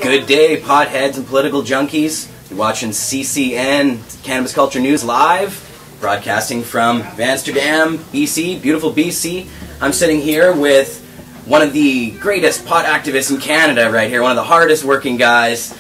Good day, potheads and political junkies. You're watching CCN, Cannabis Culture News Live, broadcasting from Amsterdam, BC, beautiful BC. I'm sitting here with one of the greatest pot activists in Canada right here, one of the hardest working guys,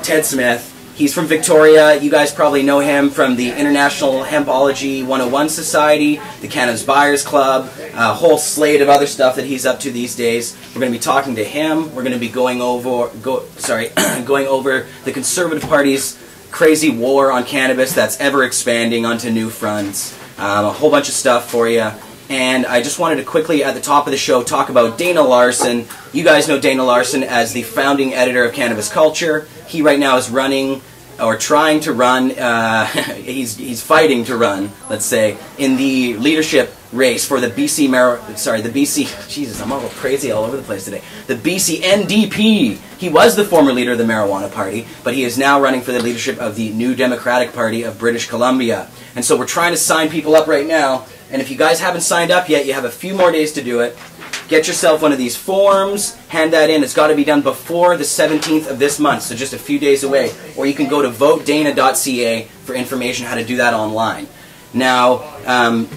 Ted Smith. He's from Victoria. You guys probably know him from the International Hempology 101 Society, the Cannabis Buyers Club, a whole slate of other stuff that he's up to these days. We're going to be talking to him. We're going to be going over the Conservative Party's crazy war on cannabis that's ever expanding onto new fronts. A whole bunch of stuff for you. And I just wanted to quickly, at the top of the show, talk about Dana Larson. You guys know Dana Larson as the founding editor of Cannabis Culture. He right now is running, or trying to run, he's fighting to run, let's say, in the leadership race for the Jesus, I'm all crazy all over the place today. The BC NDP. He was the former leader of the Marijuana Party, but he is now running for the leadership of the New Democratic Party of British Columbia. And so we're trying to sign people up right now. And if you guys haven't signed up yet, you have a few more days to do it. Get yourself one of these forms, hand that in. It's got to be done before the 17th of this month, so just a few days away. Or you can go to votedana.ca for information how to do that online. Now,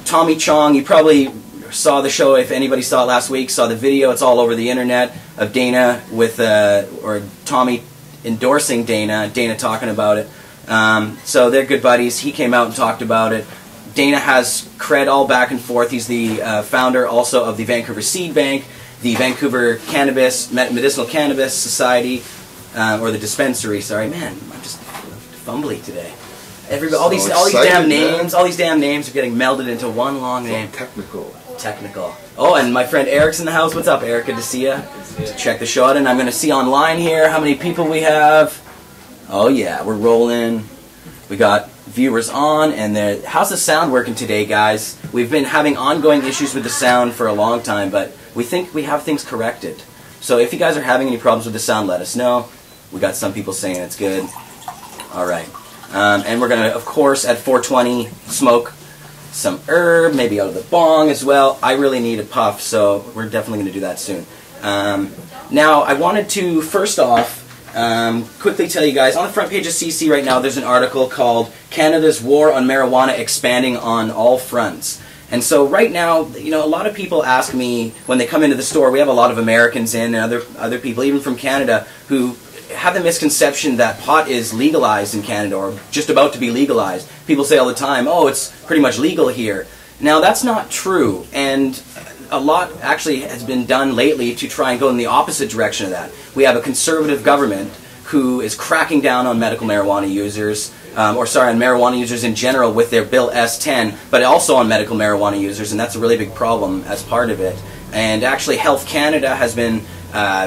Tommy Chong, you probably saw the show, if anybody saw it last week, saw the video. It's all over the internet of Dana with, or Tommy endorsing Dana, Dana talking about it. So they're good buddies. He came out and talked about it. Dana has cred all back and forth. He's the founder also of the Vancouver Seed Bank, the Vancouver Medicinal Cannabis Society, or the dispensary. Sorry, man, I'm just fumbly today. All these damn names are getting melded into one long name. Technical. Oh, and my friend Eric's in the house. What's up, Eric? Good to see you. Check the show out, and I'm going to see online here how many people we have. Oh yeah, we're rolling. We got viewers on, and how's the sound working today, guys? We've been having ongoing issues with the sound for a long time, but we think we have things corrected. So if you guys are having any problems with the sound, let us know. We got some people saying it's good. All right. And we're going to, of course, at 420, smoke some herb, maybe out of the bong as well. I really need a puff, so we're definitely going to do that soon. Now, I wanted to, first off, quickly tell you guys, on the front page of CC right now, there's an article called Canada's War on Marijuana Expanding on All Fronts. And so right now, you know, a lot of people ask me when they come into the store, we have a lot of Americans in and other people, even from Canada, who have the misconception that pot is legalized in Canada or just about to be legalized. People say all the time, oh, it's pretty much legal here. Now, that's not true, and a lot actually has been done lately to try and go in the opposite direction of that. We have a conservative government who is cracking down on medical marijuana users, on marijuana users in general with their Bill S-10, but also on medical marijuana users, and that's a really big problem as part of it. And actually Health Canada has been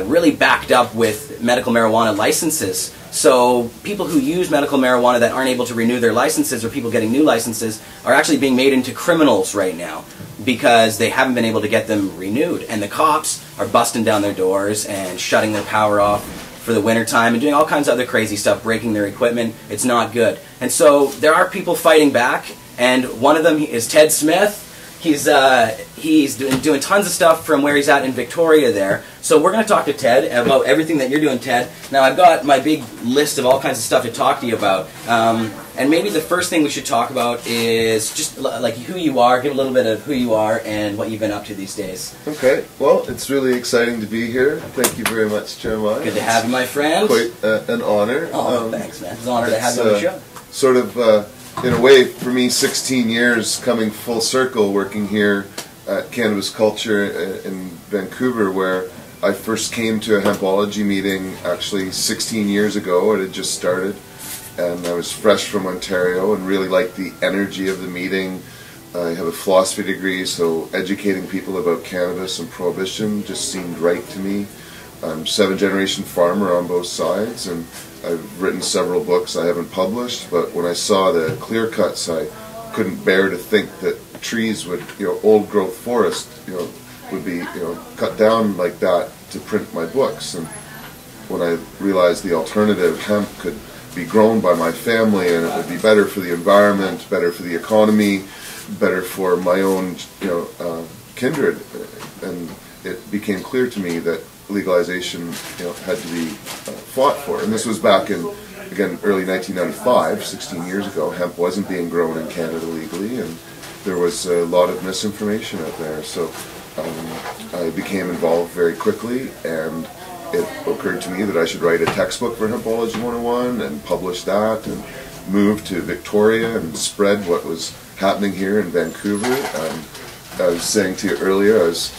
really backed up with medical marijuana licenses. So people who use medical marijuana that aren't able to renew their licenses, or people getting new licenses, are actually being made into criminals right now because they haven't been able to get them renewed. And the cops are busting down their doors and shutting their power off for the winter time and doing all kinds of other crazy stuff, breaking their equipment. It's not good. And so there are people fighting back, and one of them is Ted Smith. He's doing tons of stuff from where he's at in Victoria there. So we're going to talk to Ted about everything that you're doing, Ted. Now, I've got my big list of all kinds of stuff to talk to you about. And maybe the first thing we should talk about is just like who you are, give a little bit of who you are and what you've been up to these days. Okay. Well, it's really exciting to be here. Thank you very much, Jeremiah. Good to have you, my friend. Quite an honor. Oh, thanks, man. It's an honor to have you on the show. Sort of, in a way, for me, 16 years coming full circle working here at Cannabis Culture in Vancouver, where I first came to a hempology meeting actually 16 years ago. It had just started, and I was fresh from Ontario and really liked the energy of the meeting. I have a philosophy degree, so educating people about cannabis and prohibition just seemed right to me. I'm seven-generation farmer on both sides, and I've written several books I haven't published, but when I saw the clear cuts, I couldn't bear to think that trees would, old growth forest, would be, cut down like that to print my books. And when I realized the alternative, hemp, could be grown by my family, and it would be better for the environment, better for the economy, better for my own, kindred, and it became clear to me that legalization, had to be fought for. And this was back in, again, early 1995, 16 years ago. Hemp wasn't being grown in Canada legally, and there was a lot of misinformation out there. So I became involved very quickly, and it occurred to me that I should write a textbook for Hempology 101 and publish that, and move to Victoria and spread what was happening here in Vancouver. I was saying to you earlier, I was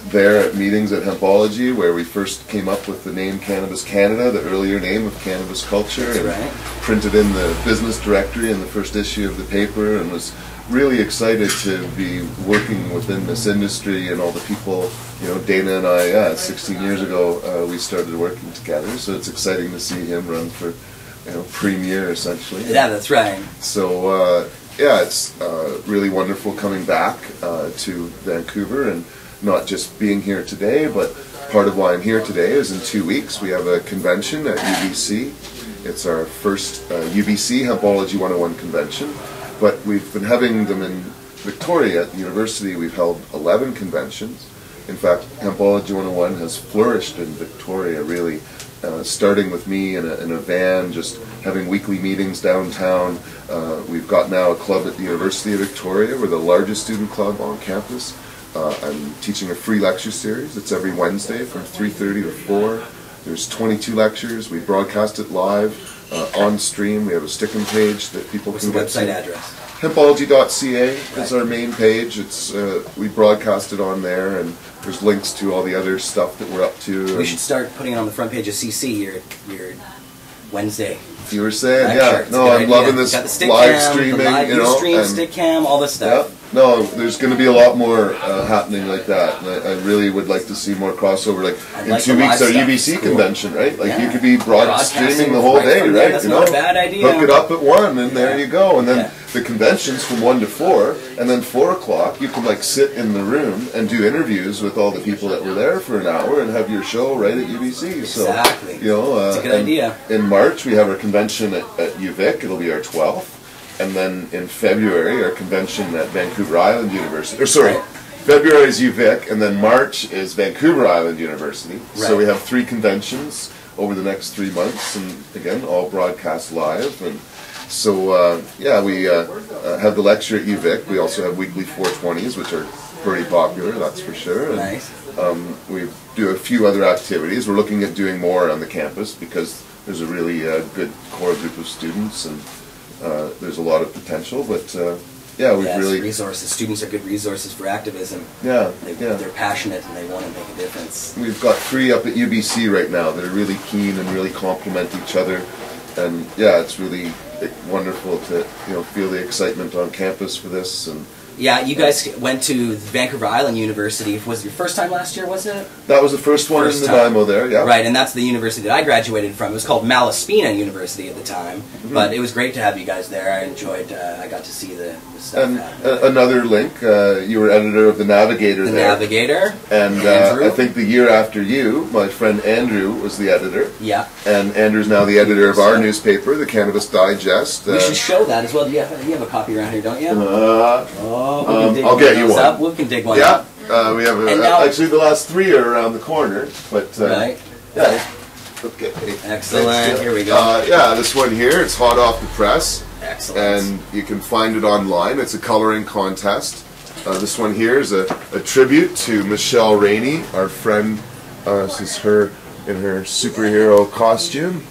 there at meetings at Hempology where we first came up with the name Cannabis Canada, the earlier name of cannabis culture. That's and right. Printed in the business directory in the first issue of the paper, and was really excited to be working within this industry and all the people, Dana and I, 16 years ago, we started working together, so it's exciting to see him run for, premier essentially. Yeah, that's right. So, it's really wonderful coming back to Vancouver, and not just being here today, but part of why I'm here today is in 2 weeks we have a convention at UBC. It's our first UBC Hempology 101 convention, but we've been having them in Victoria at the university. We've held 11 conventions. In fact, Hempology 101 has flourished in Victoria, really, starting with me in a van, just having weekly meetings downtown. We've got now a club at the University of Victoria. We're the largest student club on campus. I'm teaching a free lecture series. It's every Wednesday from 3:30 to 4. There's 22 lectures. We broadcast it live on stream. We have a stick-in page that people What's can the get website to. address? Hempology.ca Right. is our main page. It's we broadcast it on there, and there's links to all the other stuff that we're up to. We should start putting it on the front page of CC, your Wednesday. You were saying, Right, yeah. sure. It's a No, good I'm idea. loving this Got the stick live cam, streaming, the live Ustream, and stick cam, all this stuff. yeah. No, there's going to be a lot more happening like that, and I really would like to see more crossover. Like I'd in like 2 the weeks, live our stuff. UBC Cool. convention, right? Like Yeah. you could be Broadcasting streaming the whole right day, from right? there. That's not a bad idea. Hook it up at 1, and there you go. And then Yeah. the conventions from 1 to 4, and then 4 o'clock, you can like sit in the room and do interviews with all the people that were there for an hour and have your show right at UBC. So, Exactly. It's a good idea. In March, we have our convention at UVic. It'll be our 12th. And then in February, our convention at Vancouver Island University. Or sorry, February is UVic, and then March is Vancouver Island University. Right. So we have 3 conventions over the next 3 months, and again, all broadcast live. And so, we have the lecture at UVic. We also have weekly 420s, which are pretty popular, that's for sure. And, Nice. we do a few other activities. We're looking at doing more on the campus because there's a really good core group of students, and there's a lot of potential. But we've Yes, really resources. Students are good resources for activism. They're passionate and they want to make a difference. We've got 3 up at UBC right now that are really keen and really complement each other, and it's really wonderful to feel the excitement on campus for this. And Yeah, you guys went to Vancouver Island University. Was it your first time last year, wasn't it? that was the first one First in time. Nanaimo there, yeah. Right, and that's the university that I graduated from. It was called Malaspina University at the time, but it was great to have you guys there. I enjoyed, I got to see the stuff And happening. another link, you were editor of The Navigator The there. Navigator, And Andrew. I think the year after you, my friend Andrew was the editor. Yeah. And Andrew's now the editor of our newspaper, the Cannabis Digest. We should show that as well. You have a copy around here, don't you? I'll get you one. We can dig one Yeah, up. we have And now- actually the last 3 are around the corner, but Right. yeah. Okay. Excellent. Here we go. This one here, it's hot off the press, Excellent. and you can find it online. It's a coloring contest. This one here is a tribute to Michelle Rainey, our friend. This is her in her superhero costume,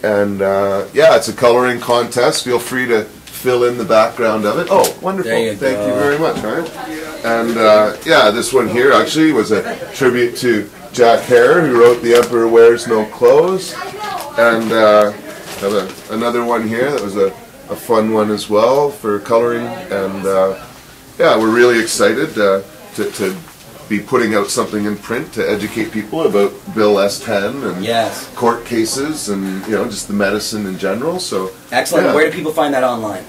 and it's a coloring contest. Feel free to fill in the background of it. Oh, wonderful! There you Thank go. you very much. Right? And this one here actually was a tribute to Jack Hare, who wrote "The Emperor Wears No Clothes," and have another one here that was a fun one as well for coloring. And we're really excited to be putting out something in print to educate people about Bill S-10 and Yes. court cases and just the medicine in general. So Excellent. yeah. Where do people find that online?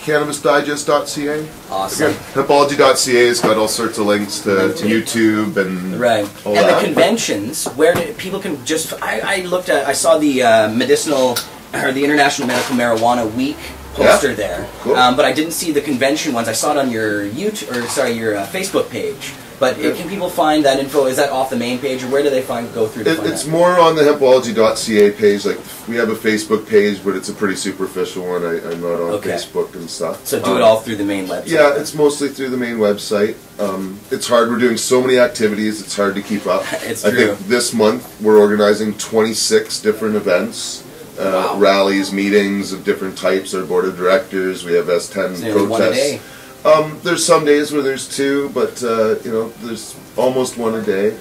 CannabisDigest.ca. Awesome. Again, Hempology.ca has got all sorts of links to YouTube and Right. all And that. the conventions, where people can just... I looked at... I saw the medicinal... or the International Medical Marijuana Week poster Yeah. there. Cool. But I didn't see the convention ones. I saw it on your your Facebook page. But can people find that info? Is that off the main page, or where do they go through to find It's that? more on the hempology.ca page. Like, we have a Facebook page, but it's a pretty superficial one. I'm not on Facebook and stuff. So do it all through the main website? Yeah, it's mostly through the main website. It's hard. We're doing so many activities, it's hard to keep up. It's true. I think this month we're organizing 26 different events. Wow. Rallies, meetings of different types, our board of directors, we have S10 So one a day. protests. There's some days where there's 2, but there's almost 1 a day,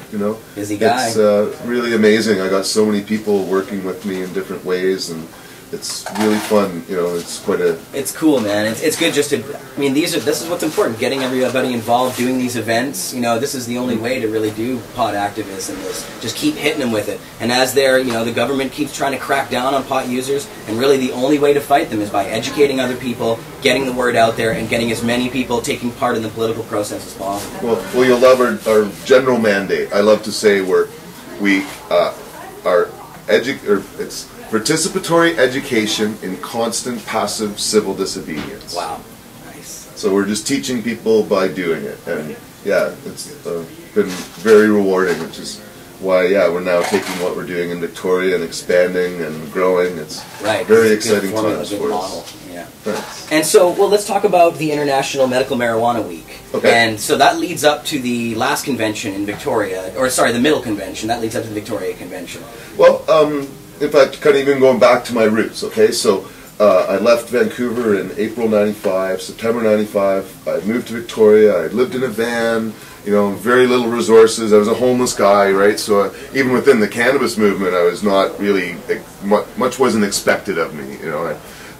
Busy guy. It's really amazing. I got so many people working with me in different ways, and it's really fun. It's quite a... It's cool, man. It's good just to... I mean, this is what's important, getting everybody involved, doing these events. This is the only way to really do pot activism, is just keep hitting them with it. And as the government keeps trying to crack down on pot users, and really the only way to fight them is by educating other people, getting the word out there, and getting as many people taking part in the political process as possible. Well, you'll love our general mandate. I love to say it's participatory education in constant passive civil disobedience. Wow. Nice. So we're just teaching people by doing it. And yeah, it's been very rewarding, which is why, we're now taking what we're doing in Victoria and expanding and growing. It's very exciting times for us. Yeah. Thanks. And so, let's talk about the International Medical Marijuana Week. Okay. And so that leads up to the last convention in Victoria, or sorry, the middle convention. That leads up to the Victoria Convention. Well, in fact, kind of even going back to my roots, okay? So I left Vancouver in April '95, September '95. I moved to Victoria. I lived in a van, very little resources. I was a homeless guy, right? So even within the cannabis movement, I was not really, much wasn't expected of me,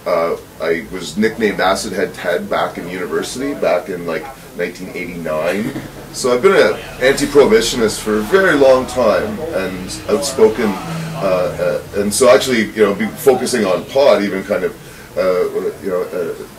I was nicknamed Acid Head Ted back in university, back in like 1989. So I've been an anti-prohibitionist for a very long time and outspoken. And so actually, focusing on pot even kind of,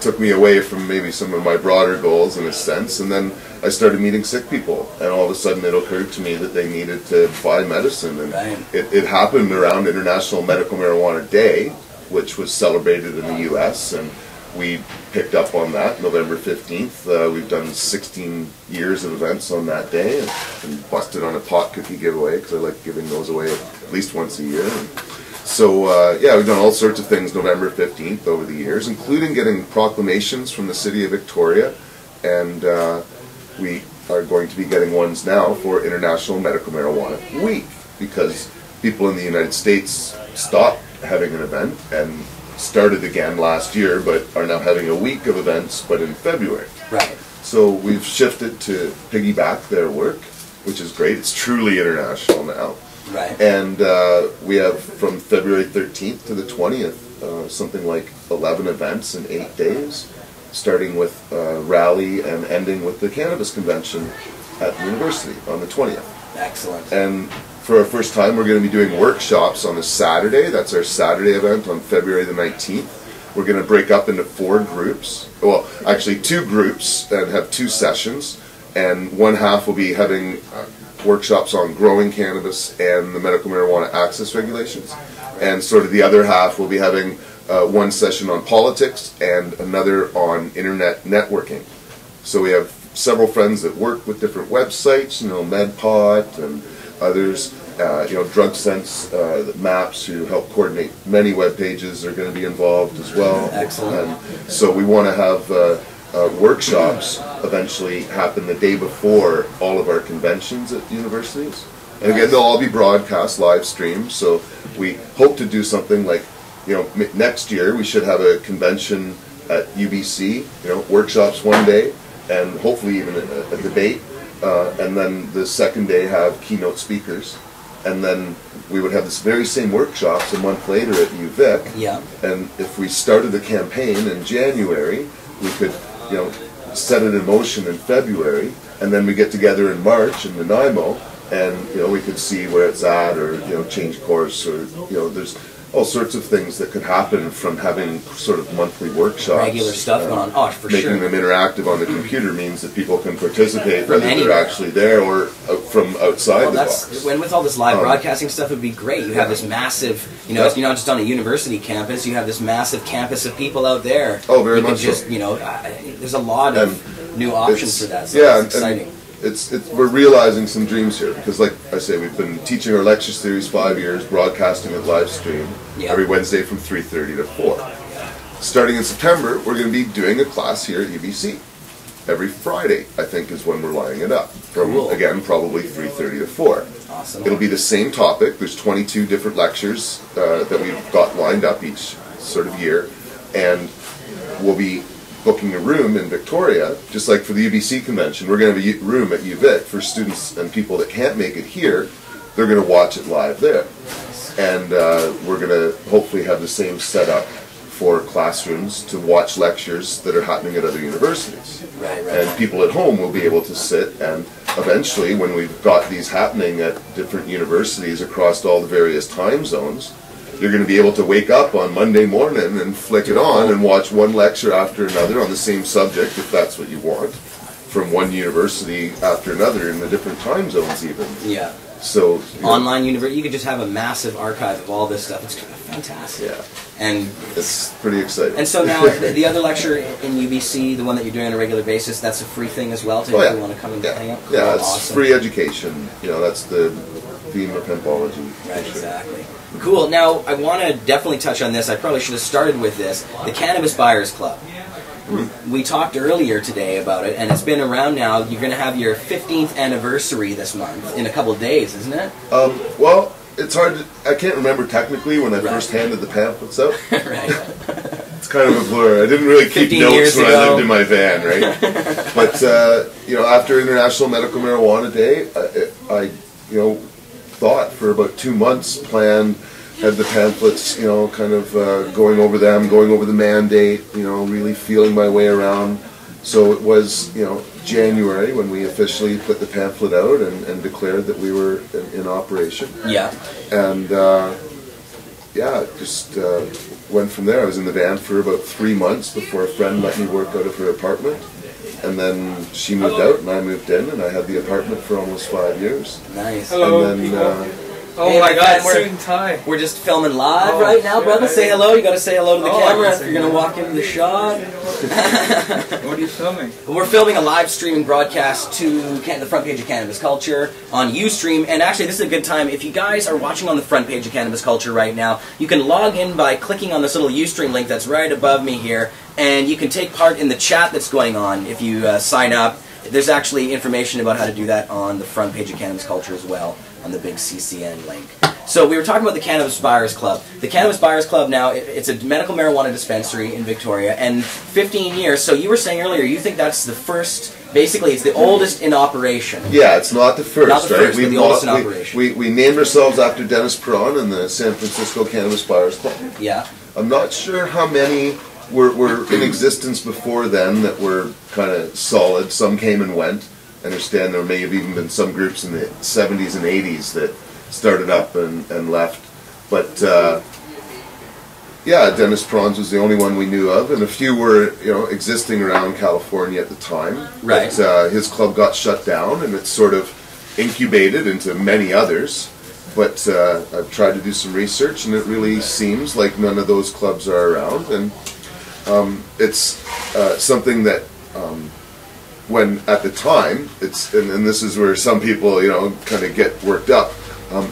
took me away from maybe some of my broader goals in a sense. And then I started meeting sick people, and all of a sudden it occurred to me that they needed to buy medicine. And it happened around International Medical Marijuana Day, which was celebrated in the U.S., and we picked up on that November 15th. We've done 16 years of events on that day, and busted on a pot cookie giveaway, because I like giving those away at least once a year. And so, we've done all sorts of things November 15th over the years, including getting proclamations from the City of Victoria, and we are going to be getting ones now for International Medical Marijuana Week, because people in the United States stopped having an event and started again last year, but are now having a week of events, but in February. Right. So we've shifted to piggyback their work, which is great. It's truly international now. Right. And we have from February 13th to the 20th, something like 11 events in 8 days, starting with rally and ending with the Cannabis Convention at the university on the 20th. Excellent. And for our first time, we're going to be doing workshops on a Saturday. That's our Saturday event on February the 19th. We're going to break up into 4 groups. Well, actually 2 groups, and have 2 sessions. And one half will be having workshops on growing cannabis and the medical marijuana access regulations. And sort of the other half will be having one session on politics and another on internet networking. So we have several friends that work with different websites, MedPot and others, Drug Sense, Maps, who help coordinate many web pages, are going to be involved as well. Excellent. And so we want to have workshops eventually happen the day before all of our conventions at universities. And again, they'll all be broadcast, live streamed, so we hope to do something like, next year we should have a convention at UBC, workshops one day, and hopefully even a debate. And then the second day have keynote speakers, and then we would have this very same workshops a month later at UVic. Yeah. And if we started the campaign in January, we could, set it in motion in February, and then we get together in March in Nanaimo, and we could see where it's at, or change course, or there's all sorts of things that could happen from having sort of monthly workshops. Regular stuff going on. Oh, for sure. Making them interactive on the computer means that people can participate whether they're actually there or from outside the box. When with all this live broadcasting stuff, it would be great. You have this massive, you're not just on a university campus, you have this massive campus of people out there. Oh, very much so. There's a lot of new options for that, so it's exciting. we're realizing some dreams here, because like I say, we've been teaching our lecture series 5 years, broadcasting it live stream every Wednesday from 3:30 to 4. Starting in September, we're going to be doing a class here at UBC. Every Friday, I think, is when we're lining it up. From, again, probably 3:30 to 4. Awesome. It'll be the same topic. There's 22 different lectures that we've got lined up each sort of year. And we'll be booking a room in Victoria, just like for the UBC convention. We're going to have a room at UVic for students and people that can't make it here. They're going to watch it live there. And we're going to hopefully have the same setup for classrooms to watch lectures that are happening at other universities. And people at home will be able to sit, and eventually, when we've got these happening at different universities across all the various time zones, you're going to be able to wake up on Monday morning and flick it on and watch one lecture after another on the same subject, if that's what you want, from one university after another in the different time zones even. Yeah. So online university, you could just have a massive archive of all this stuff. It's fantastic. Yeah. And it's pretty exciting. And so now the other lecture in UBC, the one that you're doing on a regular basis, that's a free thing as well to if you want to come and hang out. Cool. Yeah, it's awesome. Free education. You know, that's the theme of hempology. Right, exactly. Cool. Now, I want to definitely touch on this. I probably should have started with this. The Cannabis Buyers Club. We talked earlier today about it, and it's been around now. You're going to have your 15th anniversary this month in a couple of days, isn't it? Well, it's hard to, I can't remember technically when I first handed the pamphlets out. It's kind of a blur. I didn't really keep notes when I lived in my van, right? But, you know, after International Medical Marijuana Day, I you know, thought for about 2 months, planned, had the pamphlets, you know, kind of going over them, going over the mandate, you know, really feeling my way around. So it was, you know, January when we officially put the pamphlet out and declared that we were in operation. Yeah. And, yeah, just went from there. I was in the van for about 3 months before a friend let me work out of her apartment. And then she moved out and I moved in, and I had the apartment for almost 5 years. Nice. Hello, and then, oh hey, my God, suit and tie. We're just filming live right now, brother. Say hello. You got to say hello to the camera if you're going to walk into the shot. What are you filming? We're filming a live streaming broadcast to the front page of Cannabis Culture on Ustream. And actually, this is a good time. If you guys are watching on the front page of Cannabis Culture right now, you can log in by clicking on this little Ustream link that's right above me here. And you can take part in the chat that's going on if you sign up. There's actually information about how to do that on the front page of Cannabis Culture as well, on the big CCN link. So we were talking about the Cannabis Buyers Club. The Cannabis Buyers Club now, it's a medical marijuana dispensary in Victoria, and 15 years. So you were saying earlier, you think that's the first, basically it's the oldest in operation. Yeah, it's not the first, not the right? First, but the oldest in operation. We named ourselves after Dennis Perron and the San Francisco Cannabis Buyers Club. Yeah. I'm not sure how many were in existence before then that were kind of solid. Some came and went. I understand there may have even been some groups in the 70s and 80s that started up and left. But yeah, Dennis Perron's was the only one we knew of, and a few were, you know, existing around California at the time. Right. But, his club got shut down, and it sort of incubated into many others. But I've tried to do some research, and it really seems like none of those clubs are around. And it's something that, when at the time, and this is where some people, you know, kind of get worked up.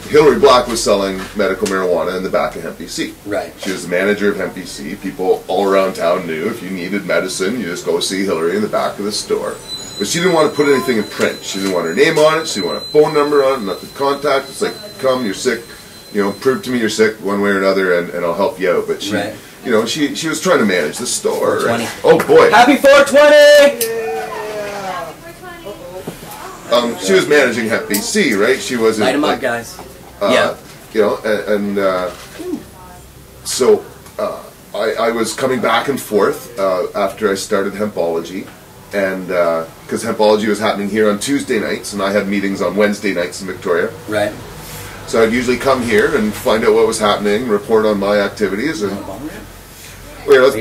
Hillary Black was selling medical marijuana in the back of HempBC. Right. She was the manager of HempBC. People all around town knew if you needed medicine, you just go see Hillary in the back of the store. But she didn't want to put anything in print. She didn't want her name on it. She didn't want a phone number on it, nothing to contact. It's like, come, you're sick. You know, prove to me you're sick one way or another, and I'll help you out. But she, you know, she was trying to manage the store. 420. Right? Oh boy! Happy 420! She was managing HempBC, right? She wasn't. Light 'em up, guys. Yeah. You know, and so I was coming back and forth after I started Hempology, and because Hempology was happening here on Tuesday nights, and I had meetings on Wednesday nights in Victoria. Right. So I'd usually come here and find out what was happening, report on my activities, and wait, let's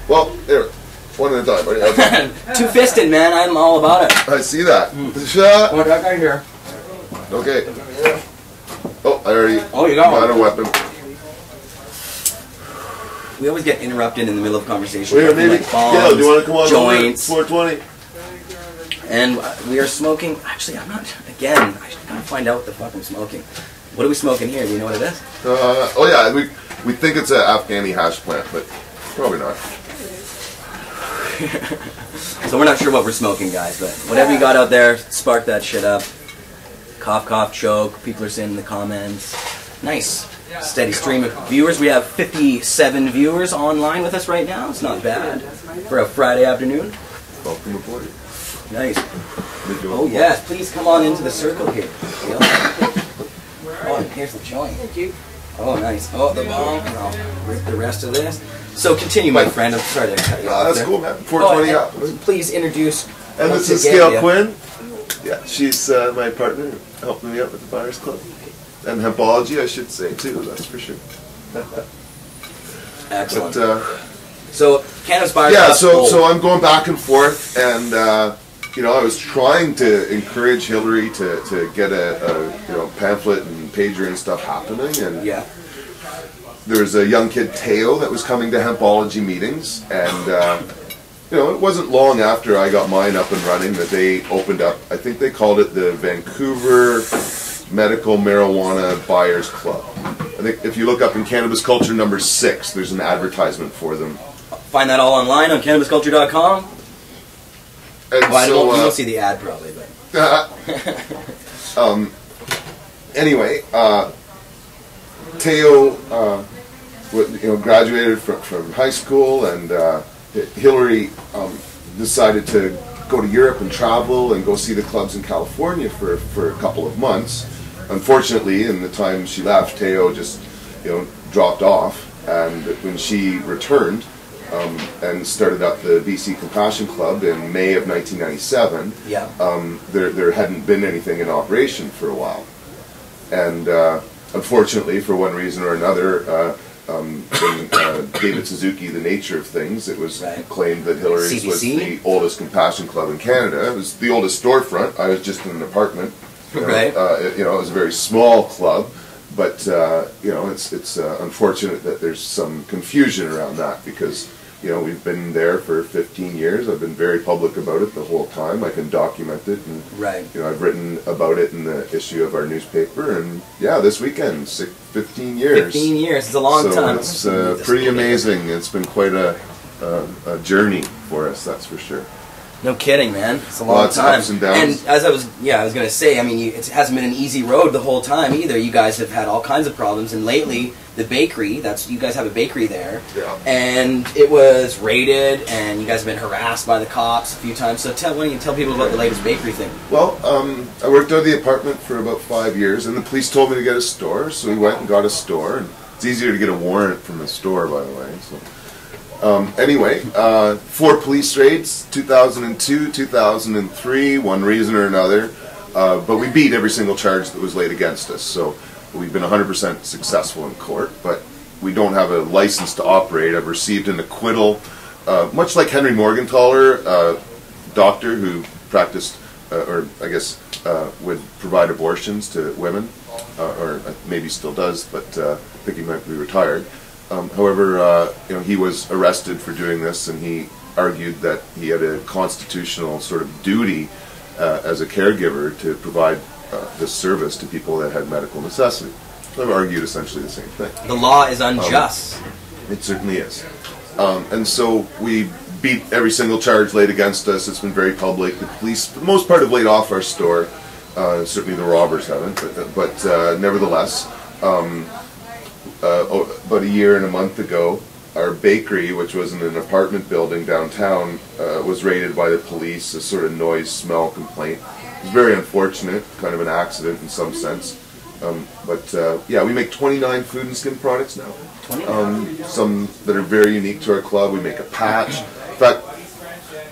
well, here, one at a time. Okay. Two-fisted, man. I'm all about it. I see that. Shot. What that guy here? Okay. Oh, I already. Oh, you got one. A weapon. We always get interrupted in the middle of conversation. Wait, maybe. Like bombs, Yeah, do you want to come on joints. over 420? And we are smoking, actually I'm not, again, I gotta find out what the fuck I'm smoking. What are we smoking here? Do you know what it is? Oh yeah, we think it's an Afghani hash plant, but probably not. So we're not sure what we're smoking, guys, but whatever you got out there, spark that shit up. Cough, cough, choke. People are saying in the comments. Nice. Steady stream of viewers. We have 57 viewers online with us right now. It's not bad for a Friday afternoon. Welcome aboard. Nice. Oh yes, please come on into the circle here. Oh, and here's the joint. Thank you. Oh, nice. Oh, the bomb. And I'll rip the rest of this. So continue, my friend. I'm sorry to cut you off. That's there. cool, man. 420 Please introduce. And this is Gail Quinn. Yeah, she's my partner, helping me out with the Buyers Club. And Hempology, I should say, too, that's for sure. Excellent. But, so, Cannabis Buyers yeah, Club. so I'm going back and forth, and you know, I was trying to encourage Hillary to get a you know, pamphlet and pager and stuff happening, and yeah. there was a young kid, Teo, that was coming to Hempology meetings, and you know, it wasn't long after I got mine up and running that they opened up, I think they called it the Vancouver Medical Marijuana Buyers Club. I think if you look up in Cannabis Culture number 6, there's an advertisement for them. Find that all online on cannabisculture.com. And Well, so, you won't see the ad probably, but anyway, Teo, you know, graduated from high school, and Hillary decided to go to Europe and travel and go see the clubs in California for a couple of months. Unfortunately, in the time she left, Teo just, you know, dropped off, and when she returned and started up the BC Compassion Club in May of 1997, yeah. there hadn't been anything in operation for a while, and unfortunately, for one reason or another, in David Suzuki, The Nature of Things, it was claimed that Hillary's CBC? was the oldest compassion club in Canada. It was the oldest storefront. I was just in an apartment. You know, Right. You know, it was a very small club, but you know, it's unfortunate that there's some confusion around that, because you know, we've been there for 15 years. I've been very public about it the whole time. I can document it, and you know, I've written about it in the issue of our newspaper. And yeah, this weekend, 15 years. 15 years. It's a long time. So it's pretty amazing. It's been quite a journey for us, that's for sure. No kidding, man. It's a long Lots of time. ups and downs. And as I was going to say, I mean, it hasn't been an easy road the whole time either. You guys have had all kinds of problems, and lately the bakery, you guys have a bakery there, Yeah. and it was raided, and you guys have been harassed by the cops a few times. So why don't you tell people about the latest bakery thing? Well, I worked out of the apartment for about 5 years, and the police told me to get a store, so we went and got a store. And it's easier to get a warrant from a store, by the way. So. Anyway, 4 police raids, 2002, 2003, one reason or another, but we beat every single charge that was laid against us, so we've been 100% successful in court, but we don't have a license to operate. I've received an acquittal, much like Henry Morgenthaler, a doctor who practiced, or I guess would provide abortions to women, or maybe still does, but I think he might be retired. However, you know, he was arrested for doing this, and he argued that he had a constitutional sort of duty as a caregiver to provide this service to people that had medical necessity. I've argued essentially the same thing. The law is unjust. It certainly is. And so we beat every single charge laid against us. It's been very public. The police, for the most part, have laid off our store. Certainly the robbers haven't, but nevertheless, about a year and a month ago, our bakery, which was in an apartment building downtown, was raided by the police, a sort of noise smell complaint. It was very unfortunate, kind of an accident in some sense. But yeah, we make 29 food and skin products now. Some that are very unique to our club. We make a patch. In fact,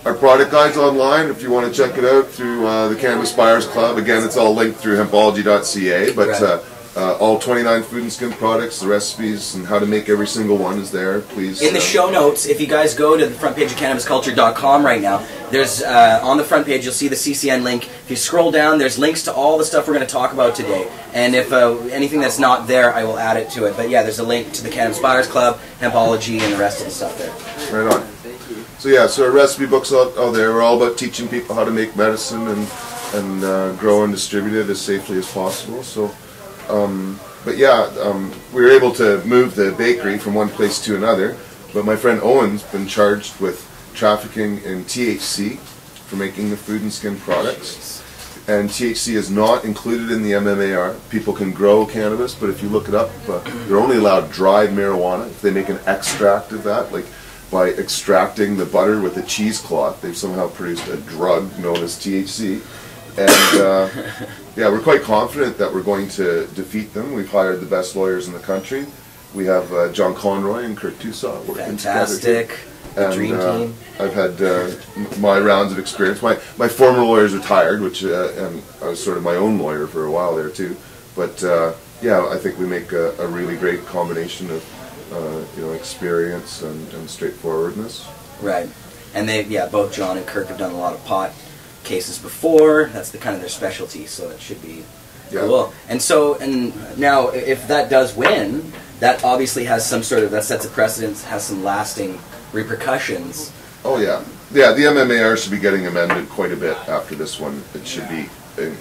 our product guide's online if you want to check it out through the Cannabis Buyers Club. Again, it's all linked through hempology.ca, but all 29 food and skin products, the recipes, and how to make every single one is there. Please. In the show notes, if you guys go to the front page of cannabisculture.com right now, there's on the front page you'll see the CCN link. If you scroll down, there's links to all the stuff we're going to talk about today. And if anything that's not there, I will add it to it. But yeah, there's a link to the Cannabis Buyers Club, Hempology, and the rest of the stuff there. Right on. So yeah, so our recipe books out there are all about teaching people how to make medicine and grow and distribute it as safely as possible. So, but yeah, we were able to move the bakery from one place to another. But my friend Owen's been charged with trafficking in THC for making the food and skin products. And THC is not included in the MMAR. People can grow cannabis, but if you look it up, they're only allowed dried marijuana. If they make an extract of that, like by extracting the butter with a cheesecloth, they've somehow produced a drug known as THC. And yeah, we're quite confident that we're going to defeat them. We've hired the best lawyers in the country. We have John Conroy and Kirk Tussaud working Fantastic. together. The dream team. I've had my rounds of experience. My former lawyer's retired, which and I was sort of my own lawyer for a while there too. But yeah, I think we make a really great combination of you know, experience and straightforwardness. Right, and both John and Kirk have done a lot of pot cases before. That's the kind of their specialty, so it should be cool. And now if that does win, that obviously has some sort of, that sets a precedent, has some lasting repercussions. Oh yeah, yeah. The MMAR should be getting amended quite a bit after this one. It should be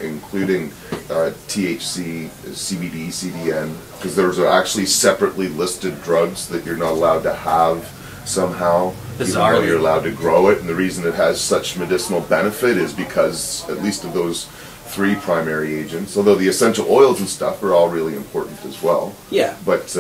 including THC, CBD, CBN, because those are actually separately listed drugs that you're not allowed to have somehow, even though you're allowed to grow it. And the reason it has such medicinal benefit is because, at least of those 3 primary agents, although the essential oils and stuff are all really important as well. Yeah. But,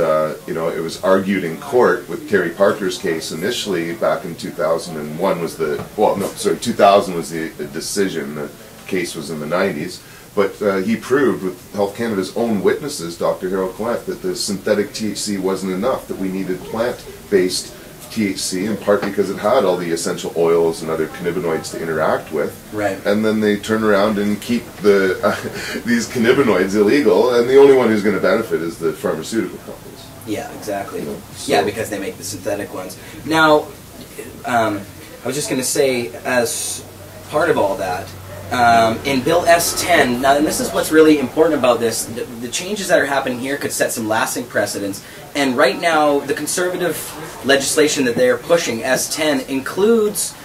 you know, it was argued in court with Terry Parker's case initially back in 2001 was the, well, no, sorry, 2000 was the decision. The case was in the 90s. But he proved with Health Canada's own witnesses, Dr. Harold Collette, that the synthetic THC wasn't enough, that we needed plant-based THC, in part because it had all the essential oils and other cannabinoids to interact with. Right. And then they turn around and keep the these cannabinoids illegal, and the only one who's going to benefit is the pharmaceutical companies. Yeah, exactly. You know, so. Yeah, because they make the synthetic ones. Now, I was just going to say, as part of all that, in Bill S-10, now, and this is what's really important about this, the changes that are happening here could set some lasting precedents. And right now, the conservative legislation that they're pushing, S-10, includes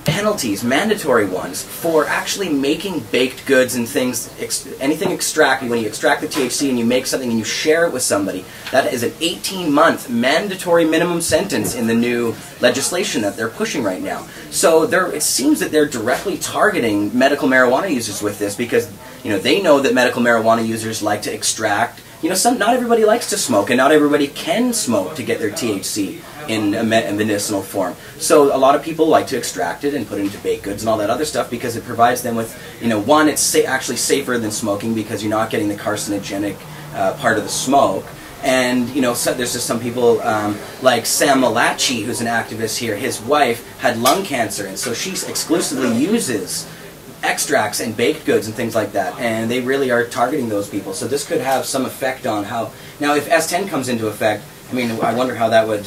penalties, mandatory ones, for actually making baked goods and things, anything extracted. When you extract the THC and you make something and you share it with somebody, that is an 18-month mandatory minimum sentence in the new legislation that they're pushing right now. So it seems that they're directly targeting medical marijuana users with this, because you know, they know that medical marijuana users like to extract. You know, not everybody likes to smoke, and not everybody can smoke to get their THC in a medicinal form. So a lot of people like to extract it and put it into baked goods and all that other stuff, because it provides them with, you know, one, it's actually safer than smoking because you're not getting the carcinogenic part of the smoke. And, you know, so there's just some people like Sam Malachi, who's an activist here. His wife had lung cancer, and so she exclusively uses extracts and baked goods and things like that, and they really are targeting those people. So this could have some effect on how, now if S10 comes into effect, I mean, I wonder how that would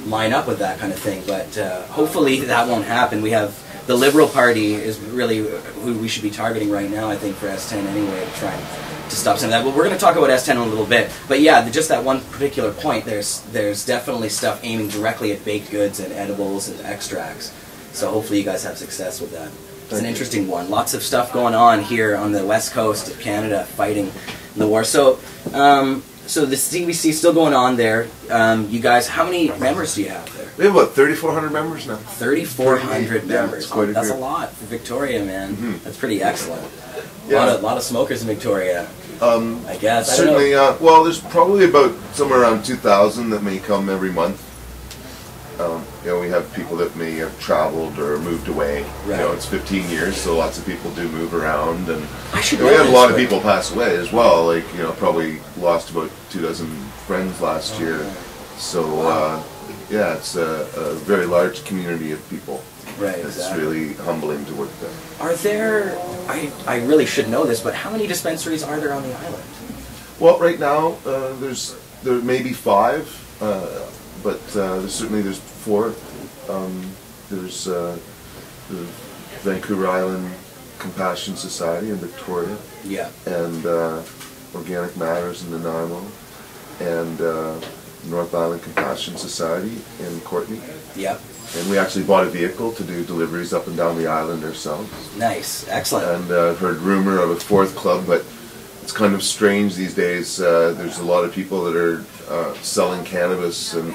line up with that kind of thing, but hopefully that won't happen. We have, the Liberal Party is really who we should be targeting right now, I think, for S10 anyway, to try to stop some of that. But we're going to talk about S10 in a little bit. But yeah, just that one particular point, there's definitely stuff aiming directly at baked goods and edibles and extracts. So hopefully you guys have success with that. It's an interesting one. Lots of stuff going on here on the west coast of Canada, fighting the war. So, so the CBC is still going on there. You guys, how many members do you have there? We have about 3,400 members now. 3,400 members. It's quite a That's group. a lot for Victoria, man. That's pretty excellent. Yeah. A lot of smokers in Victoria. I guess. Certainly. Well, there's probably about somewhere around 2,000 that may come every month. You know, we have people that may have traveled or moved away. Right. You know, it's 15 years, so lots of people do move around, and I should we had a know lot this, of people pass away as well. Like, you know, probably lost about 24 friends last year. So yeah, it's a very large community of people. Right. It's Exactly. really humbling to work there. Are there? I really should know this, but how many dispensaries are there on the island? Well, right now there may be 5, but there's 4. There's the Vancouver Island Compassion Society in Victoria, Yeah. and Organic Matters in Nanaimo, and North Island Compassion Society in Courtney. Yeah. And we actually bought a vehicle to do deliveries up and down the island ourselves. Nice, excellent. And I've heard rumor of a fourth club, but it's kind of strange these days. There's a lot of people that are selling cannabis, and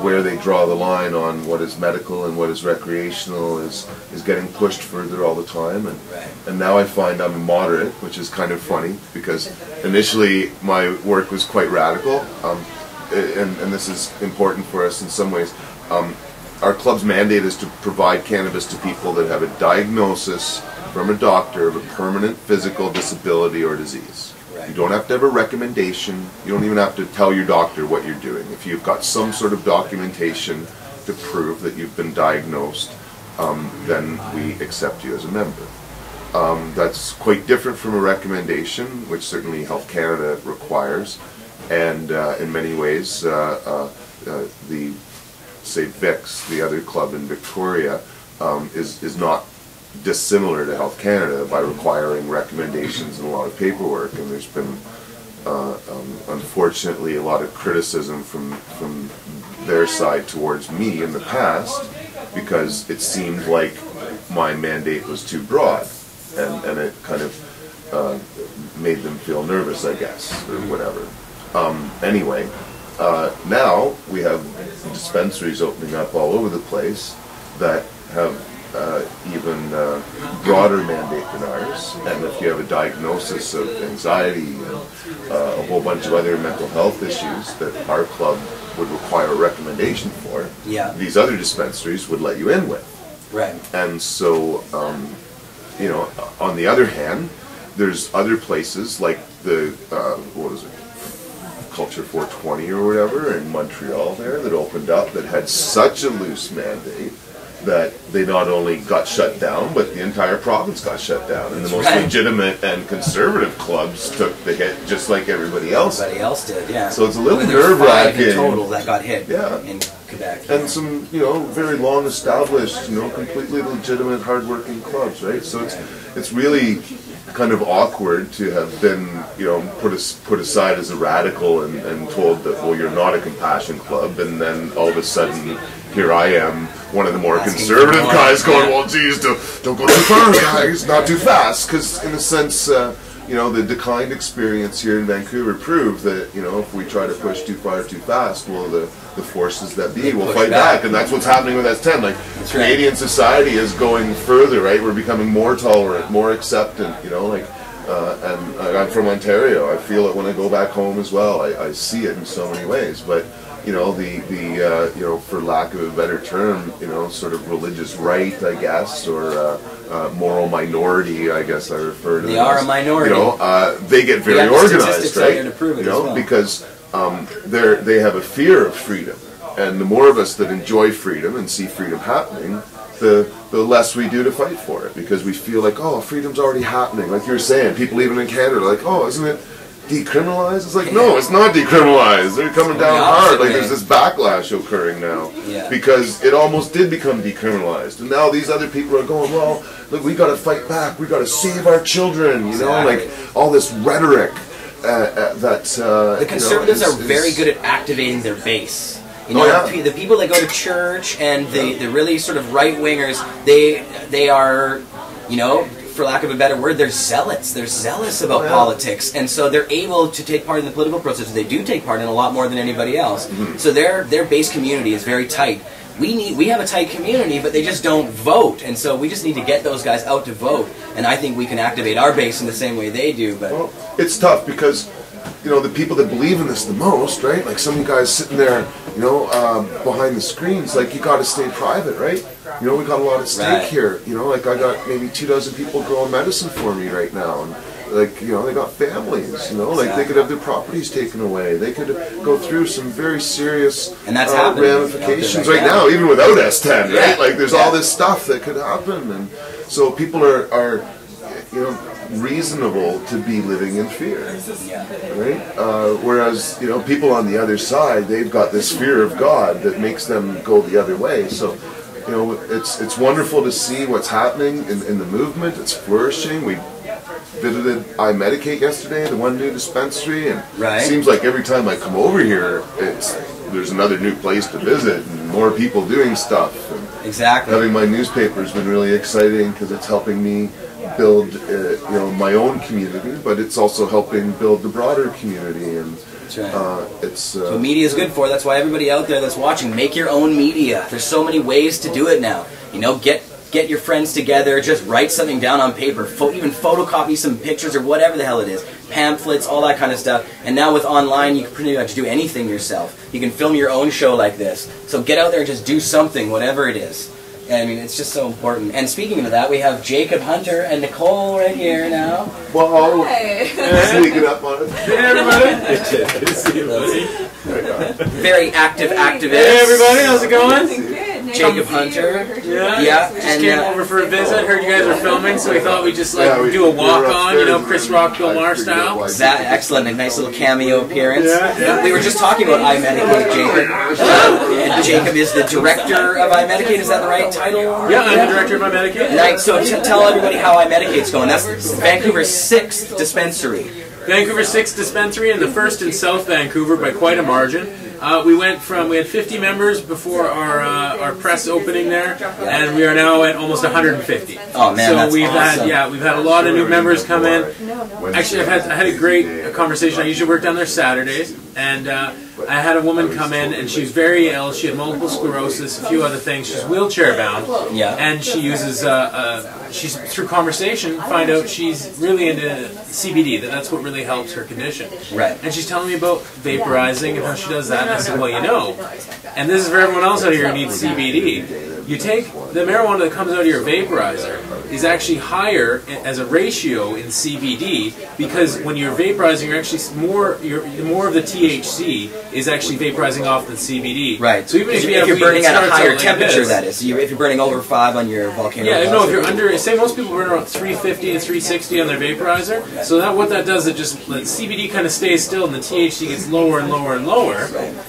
where they draw the line on what is medical and what is recreational is getting pushed further all the time. And now I find I'm a moderate, which is kind of funny, because initially my work was quite radical, and this is important for us in some ways. Our club's mandate is to provide cannabis to people that have a diagnosis from a doctor of a permanent physical disability or disease. You don't have to have a recommendation. You don't even have to tell your doctor what you're doing. If you've got some sort of documentation to prove that you've been diagnosed, then we accept you as a member. That's quite different from a recommendation, which certainly Health Canada requires. And in many ways, say VIX, the other club in Victoria, is not dissimilar to Health Canada by requiring recommendations and a lot of paperwork. And there's been, unfortunately, a lot of criticism from their side towards me in the past, because it seemed like my mandate was too broad, and it kind of made them feel nervous, I guess, or whatever. Anyway, now we have dispensaries opening up all over the place that have even broader mandate than ours. And if you have a diagnosis of anxiety and a whole bunch of other mental health issues that our club would require a recommendation for, these other dispensaries would let you in with. Right. And so, you know, on the other hand, there's other places like the, what is it, Culture 420 or whatever in Montreal there that opened up that had such a loose mandate that they not only got shut down, but the entire province got shut down. And the most legitimate and conservative clubs took the hit just like everybody else. Everybody else did, yeah. So it's a little nerve-wracking. In total that got hit in Quebec. And some, you know, very long established, you know, completely legitimate, hardworking clubs, right? So it's really kind of awkward to have been, you know, put aside as a radical and told that, well, you're not a compassion club, and then all of a sudden here I am, one of the more conservative guys going, well, geez, don't go too far, guys, not too fast, because in a sense, you know, the declined experience here in Vancouver proved that, you know, if we try to push too far too fast, well, the forces that be will fight back, and that's what's happening with S10. Like, Canadian society is going further, right? We're becoming more tolerant, more acceptant, you know, like, and I'm from Ontario. I feel it when I go back home as well. I see it in so many ways, but you know, you know, for lack of a better term, you know, sort of religious right, I guess, or moral minority, I guess I refer to them. They are a minority. You know, they get very organized, right? To prove it, you know, well, because they have a fear of freedom, and the more of us that enjoy freedom and see freedom happening, the less we do to fight for it, because we feel like, oh, freedom's already happening. Like you were saying, people even in Canada are like, oh, isn't it decriminalized? It's like, no, it's not decriminalized. They're coming down hard. Like, there's this backlash occurring now because it almost did become decriminalized, and now these other people are going, well, look, we got to fight back. We got to save our children. You know, like all this rhetoric that the conservatives are very good at activating their base. You know, the people that go to church and the really sort of right wingers, they are, you know, for lack of a better word, they're zealots. They're zealous about politics, and so they're able to take part in the political process. They do take part in a lot more than anybody else. So their base community is very tight. We have a tight community, but they just don't vote, and so we just need to get those guys out to vote. And I think we can activate our base in the same way they do. But well, it's tough because, you know, the people that believe in this the most, right? Like some of you guys sitting there, you know, behind the screens, like you got to stay private, right? You know, we got a lot at stake here. You know, like I got maybe 24 people growing medicine for me right now, and like, you know, they got families. You know, like they could have their properties taken away. They could go through some very serious ramifications right now, even without S10, right? Like there's all this stuff that could happen, and so people are you know, reasonable to be living in fear, right? Whereas, you know, people on the other side, they've got this fear of God that makes them go the other way. So, you know, it's wonderful to see what's happening in the movement. It's flourishing. We visited iMedicate yesterday, the one new dispensary, and it seems like every time I come over here, there's another new place to visit. And and more people doing stuff. And Exactly. having my newspaper has been really exciting because it's helping me build, my own community, but it's also helping build the broader community. And That's right. it's That's what media is good for. That's why everybody out there that's watching, make your own media. There's so many ways to do it now. You know, get your friends together, just write something down on paper, even photocopy some pictures or whatever the hell it is, pamphlets, all that kind of stuff. And now with online, you can pretty much do anything yourself. You can film your own show like this. So get out there and just do something, whatever it is. I mean, it's just so important. And speaking of that, we have Jacob Hunter and Nicole right here now. Whoa! Hi. Sneaking up on us. Hey everybody! Good to see you, buddy. Very active activist. Hey everybody, how's it going? Good. Nice Jacob to see you. Hunter. Heard you. Yeah, Just and came over for a visit. Heard you guys were filming, so we thought we'd just do a walk on, Chris Rock, Bill Maher style. that excellent, a nice little cameo appearance. Yeah. We were just talking about iMedicate, Jacob. And Jacob is the director of iMedicate. Is that the right title? Yeah, I'm the director of my Medicaid. Nice. So tell everybody how iMedicate's going. That's Vancouver's 6th dispensary. Vancouver's 6th dispensary and the first in South Vancouver by quite a margin. We had 50 members before our press opening there, and we are now at almost 150. Oh man, so that's we've awesome. we've had a lot of new members come in. Actually, I had a great conversation. I usually work down there Saturdays, and I had a woman come in, and she was very ill. She had multiple sclerosis, a few other things. She's wheelchair bound, Yeah. and she uses she's through conversation find out she's really into CBD. That's what really helps her condition. Right. And she's telling me about vaporizing and how she does that. And I said, well, and this is for everyone else out here who needs CBD. You take the marijuana that comes out of your vaporizer is actually higher as a ratio in CBD because when you're vaporizing, you're actually more of the THC is actually vaporizing off than CBD. Right. So even if you're burning at a higher temperature, like that is. If you're burning over 5 on your volcano. yeah, no, if you're under, say most people burn around 350 to 360 on their vaporizer. So what that does, it just the CBD kind of stays still and the THC gets lower and lower and lower.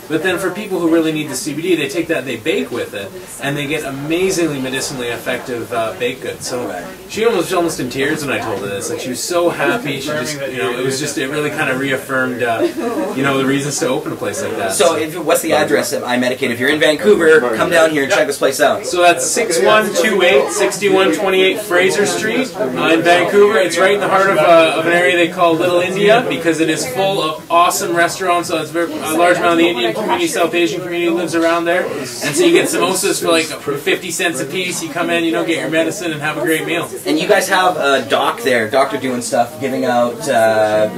But then for people who really need the CBD, they take that and they bake with it, and they get amazingly medicinally effective baked goods. So she was almost in tears when I told her this. Like she was so happy. She just, it really kind of reaffirmed, the reasons to open a place like that. So what's the address of iMedicate? If you're in Vancouver, come down here and check this place out. So that's 6128 6128 Fraser Street in Vancouver. It's right in the heart of an area they call Little India because it is full of awesome restaurants. So it's a large amount of the Indian community, South Asian community lives around there. And so you get samosas for like 50 cents a piece. You come in, get your medicine and have a great meal. And you guys have a doc there, doctor doing stuff, giving out,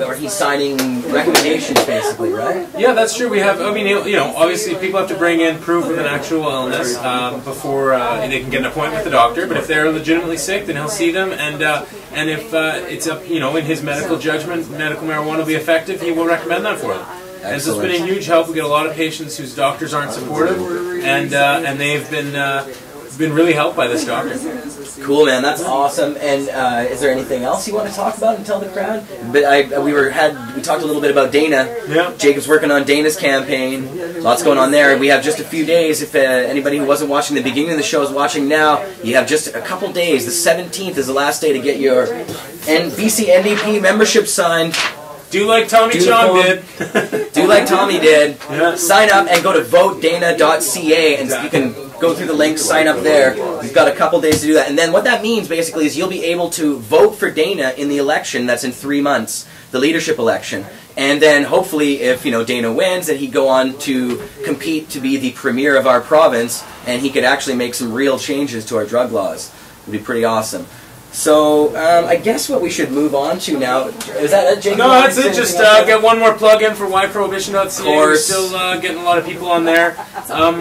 or he's signing recommendations basically, right? Yeah, that's true. We have, obviously people have to bring in proof of an actual illness before they can get an appointment with the doctor. But if they're legitimately sick, then he'll see them. And if it's up, in his medical judgment, medical marijuana will be effective, he will recommend that for them. And so it's been a huge help. We get a lot of patients whose doctors aren't supportive, and they've been really helped by this doctor. Cool, man. That's awesome. And is there anything else you want to talk about and tell the crowd? But we talked a little bit about Dana. Yeah. Jacob's working on Dana's campaign. Lots going on there. We have just a few days. If anybody who wasn't watching the beginning of the show is watching now, you have just a couple days. The 17th is the last day to get your BC NDP membership signed. Do like Tommy Chong did. Do like Tommy did. Yeah. Sign up and go to votedana.ca and you can go through the link, sign up there. You've got a couple days to do that. And then what that means basically is you'll be able to vote for Dana in the election that's in 3 months, the leadership election. And then hopefully if Dana wins, then he'd go on to compete to be the premier of our province and he could actually make some real changes to our drug laws. It would be pretty awesome. So, I guess what we should move on to now, is that it, Jake? No, that's it. Just get one more plug-in for whyprohibition.ca. We're still getting a lot of people on there.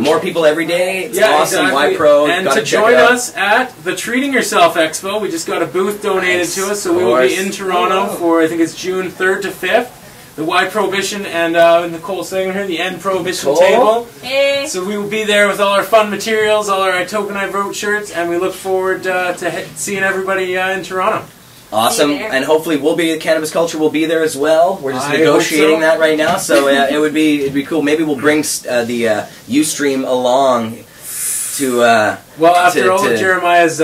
More people every day. It's yeah, awesome. Exactly. YPro, and to join us at the Treating Yourself Expo, we just got a booth donated to us, so we will be in Toronto for, I think it's June 3rd to 5th. The Y Prohibition and Nicole saying here, the End Prohibition table. Hey. So we will be there with all our fun materials, all our I Token I Vote shirts, and we look forward to seeing everybody in Toronto. Awesome, and hopefully Cannabis Culture will be there as well. We're just negotiating that right now, so it'd be cool. Maybe we'll bring the Ustream along to. Well, after all of Jeremiah's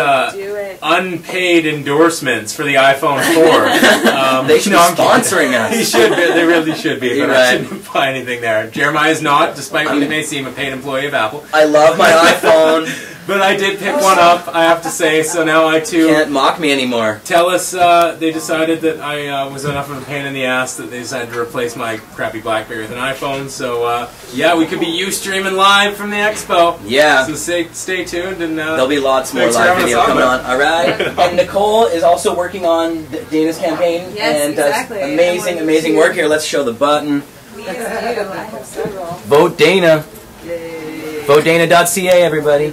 unpaid endorsements for the iPhone 4. They should be sponsoring us. He should be. They really should be. But Right. I shouldn't buy anything there. Jeremiah is not, despite what he may seem, a paid employee of Apple. I love my iPhone. But I did pick one up, I have to say, so now I too... Can't mock me anymore. TELUS, they decided that I was enough of a pain in the ass that they decided to replace my crappy BlackBerry with an iPhone. So, yeah, we could be streaming live from the expo. Yeah. So stay tuned. And there'll be lots more thanks for live having us video on, coming man. on. All right. And Nicole is also working on Dana's campaign. Yes, and does exactly. amazing, amazing work here. Let's show the button. Please do. I have several. Vote Dana. VoteDana.ca, everybody.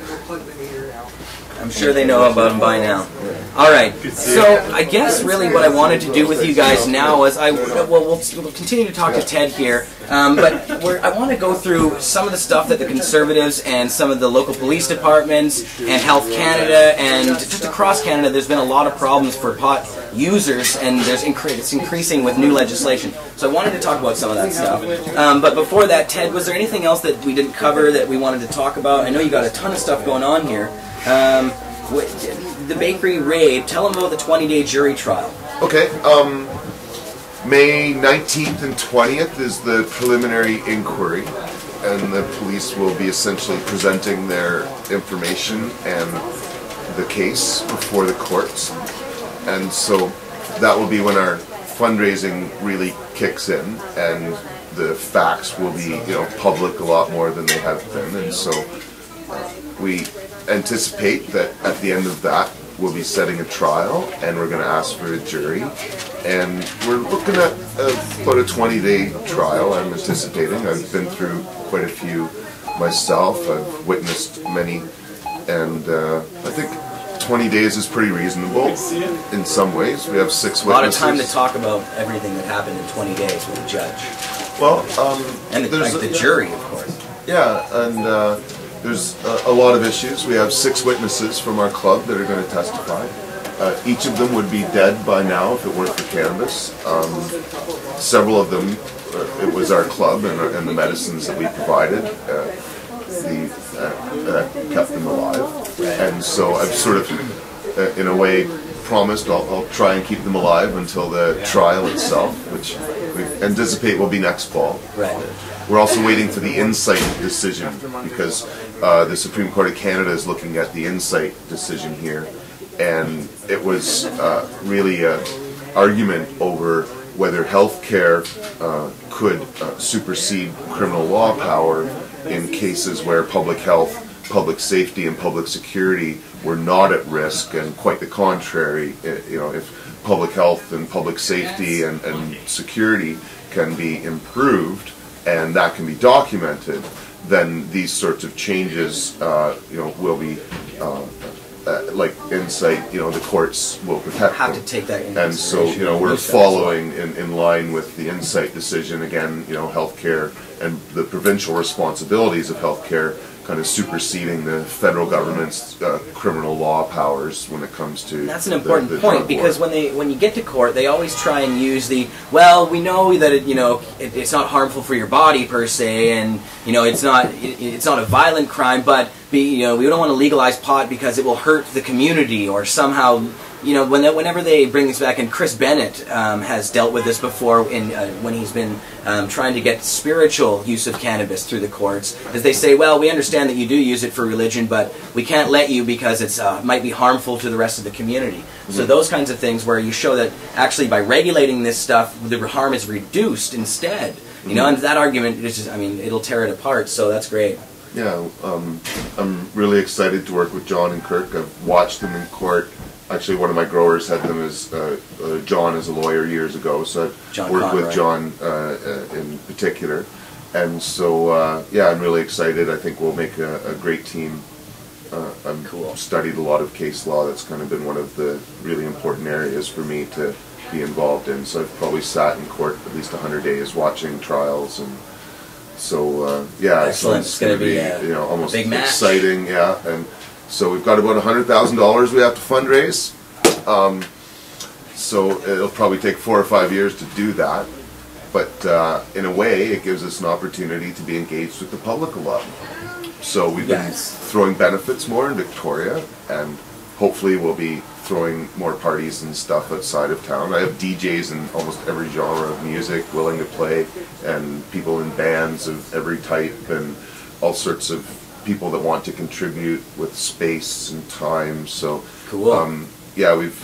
I'm sure they know about them by now. All right, so I guess really what I wanted to do with you guys now was we'll continue to talk to Ted here, but I want to go through some of the stuff that the Conservatives and some of the local police departments and Health Canada and just across Canada, there's been a lot of problems for pot users, and it's increasing with new legislation. So I wanted to talk about some of that stuff. But before that, Ted, was there anything else that we didn't cover that we wanted to talk about? I know you got a ton of stuff going on here. The bakery raid, tell them about the 20-day jury trial. Okay, May 19th and 20th is the preliminary inquiry, and the police will be essentially presenting their information and the case before the courts. And so that will be when our fundraising really kicks in, and the facts will be, public a lot more than they have been. And so we anticipate that at the end of that we'll be setting a trial, and we're going to ask for a jury, and we're looking at about a 20-day trial. I'm anticipating. I've been through quite a few myself. I've witnessed many, and I think 20 days is pretty reasonable in some ways. We have 6 witnesses. A lot of time to talk about everything that happened in 20 days with the judge. Well, and the jury, of course. Yeah, and there's a lot of issues. We have 6 witnesses from our club that are going to testify. Each of them would be dead by now if it weren't for cannabis. Several of them, it was our club and the medicines that we provided that kept them alive. And so I've sort of, in a way, promised I'll try and keep them alive until the trial itself, which we anticipate will be next fall. Right. We're also waiting for the Insight decision, because the Supreme Court of Canada is looking at the Insight decision here, and it was really an argument over whether healthcare could supersede criminal law power in cases where public health, public safety, and public security were not at risk, and quite the contrary. If public health and public safety and security can be improved, and that can be documented, then these sorts of changes, will be like Insight. The courts will protect Have them. to take that into And so, we're following in line with the Insight decision. Again, healthcare and the provincial responsibilities of healthcare kind of superseding the federal government's criminal law powers when it comes to. That's an important the point, drug because war. when you get to court, they always try and use we know that it's not harmful for your body per se, and it's not a violent crime, but we don't want to legalize pot because it will hurt the community, or somehow. Whenever they bring this back, and Chris Bennett has dealt with this before when he's been trying to get spiritual use of cannabis through the courts, is they say, well, we understand that you do use it for religion, but we can't let you because it might be harmful to the rest of the community. Mm-hmm. So those kinds of things where you show that actually by regulating this stuff, the harm is reduced instead. Mm-hmm. And that argument is just, it'll tear it apart, so that's great. Yeah, I'm really excited to work with John and Kirk. I've watched them in court. Actually, one of my growers had them as John as a lawyer years ago, so I've worked with John in particular. And so, I'm really excited. I think we'll make a great team. I've studied a lot of case law. That's kind of been one of the really important areas for me to be involved in. So I've probably sat in court at least 100 days watching trials, and so Excellent. It's going to be almost big match. Exciting. Yeah, and so we've got about $100,000 we have to fundraise. So it'll probably take 4 or 5 years to do that. But in a way, it gives us an opportunity to be engaged with the public a lot. So we've been throwing benefits more in Victoria, and hopefully we'll be throwing more parties and stuff outside of town. I have DJs in almost every genre of music willing to play, and people in bands of every type, and all sorts of people that want to contribute with space and time. So Cool. yeah, we've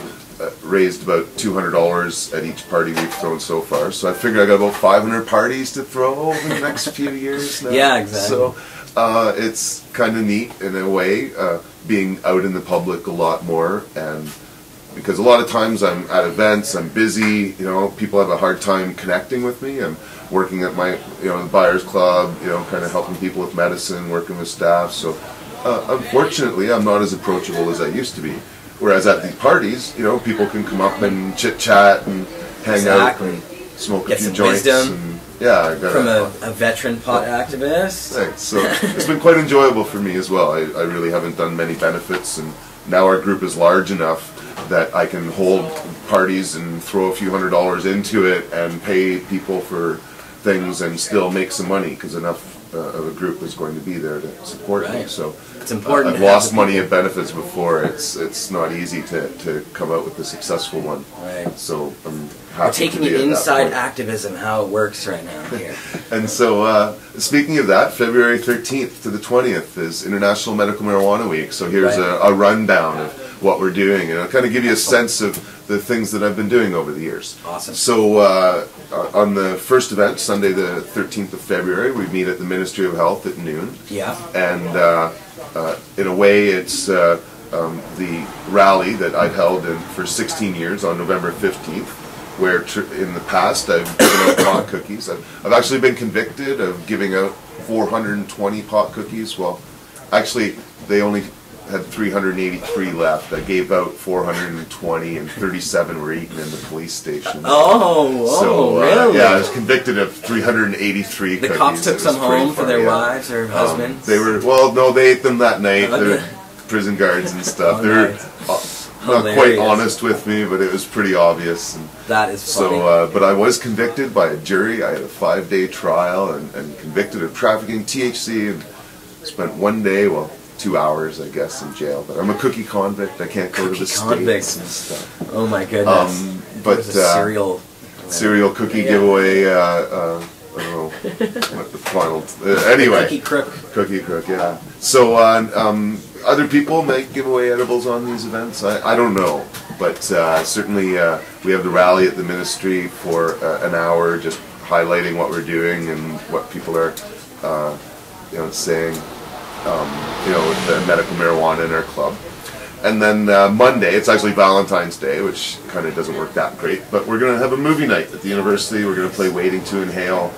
raised about $200 at each party we've thrown so far. So I figure I got about 500 parties to throw over the next few years now. Yeah, exactly. So it's kind of neat in a way, being out in the public a lot more, and because a lot of times I'm at events, I'm busy, you know, people have a hard time connecting with me. I'm working at my, you know, the Buyers Club, you know, kind of helping people with medicine, working with staff. So unfortunately, I'm not as approachable as I used to be. Whereas at these parties, you know, people can come up and chit chat and hang out, and smoke Get a few some joints. wisdom And, yeah, I got from a veteran pot activist. Thanks. So it's been quite enjoyable for me as well. I really haven't done many benefits, and now our group is large enough that I can hold parties and throw a few $100s into it and pay people for things and still make some money, because enough of a group is going to be there to support me. Right. So It's important. I've to have lost the money people. at benefits before. It's not easy to come out with a successful one. Right. So I'm We're happy taking to be it at that inside point. activism, how it works right now here. And so, speaking of that, February 13th to the 20th is International Medical Marijuana Week. So here's Right. a rundown of what we're doing, and I'll kind of give you a sense of the things that I've been doing over the years. Awesome. So on the first event, Sunday the 13th of February, we meet at the Ministry of Health at noon. Yeah. And in a way, it's the rally that I've held for 16 years on November 15th, where in the past I've given out pot cookies. I've actually been convicted of giving out 420 pot cookies. Well, actually, they only had 383 left. I gave out 420, and 37 were eaten in the police station. Oh, really? Yeah, I was convicted of 383 The cookies. cops took It was some pretty home for fun, their yeah. wives or husbands? They were, well, no, they ate them that night. Okay. They're prison guards and stuff. Oh, they were nice. not quite Hilarious. honest with me, but it was pretty obvious. And That is funny. so, but I was convicted by a jury. I had a 5-day trial and convicted of trafficking THC, and spent 1 day, well, 2 hours, I guess, in jail. But I'm a cookie convict. I can't go to the Convict. States and stuff. Oh my goodness. But There's a cereal cookie Yeah. giveaway. I don't know what the final. Anyway, Cookie crook. Cookie Crook, yeah. So other people might give away edibles on these events. I don't know, but certainly we have the rally at the ministry for an hour, just highlighting what we're doing and what people are, saying. With the medical marijuana in our club. And then Monday, it's actually Valentine's Day, which kind of doesn't work that great, but we're going to have a movie night at the university. We're going to play Waiting to Inhale,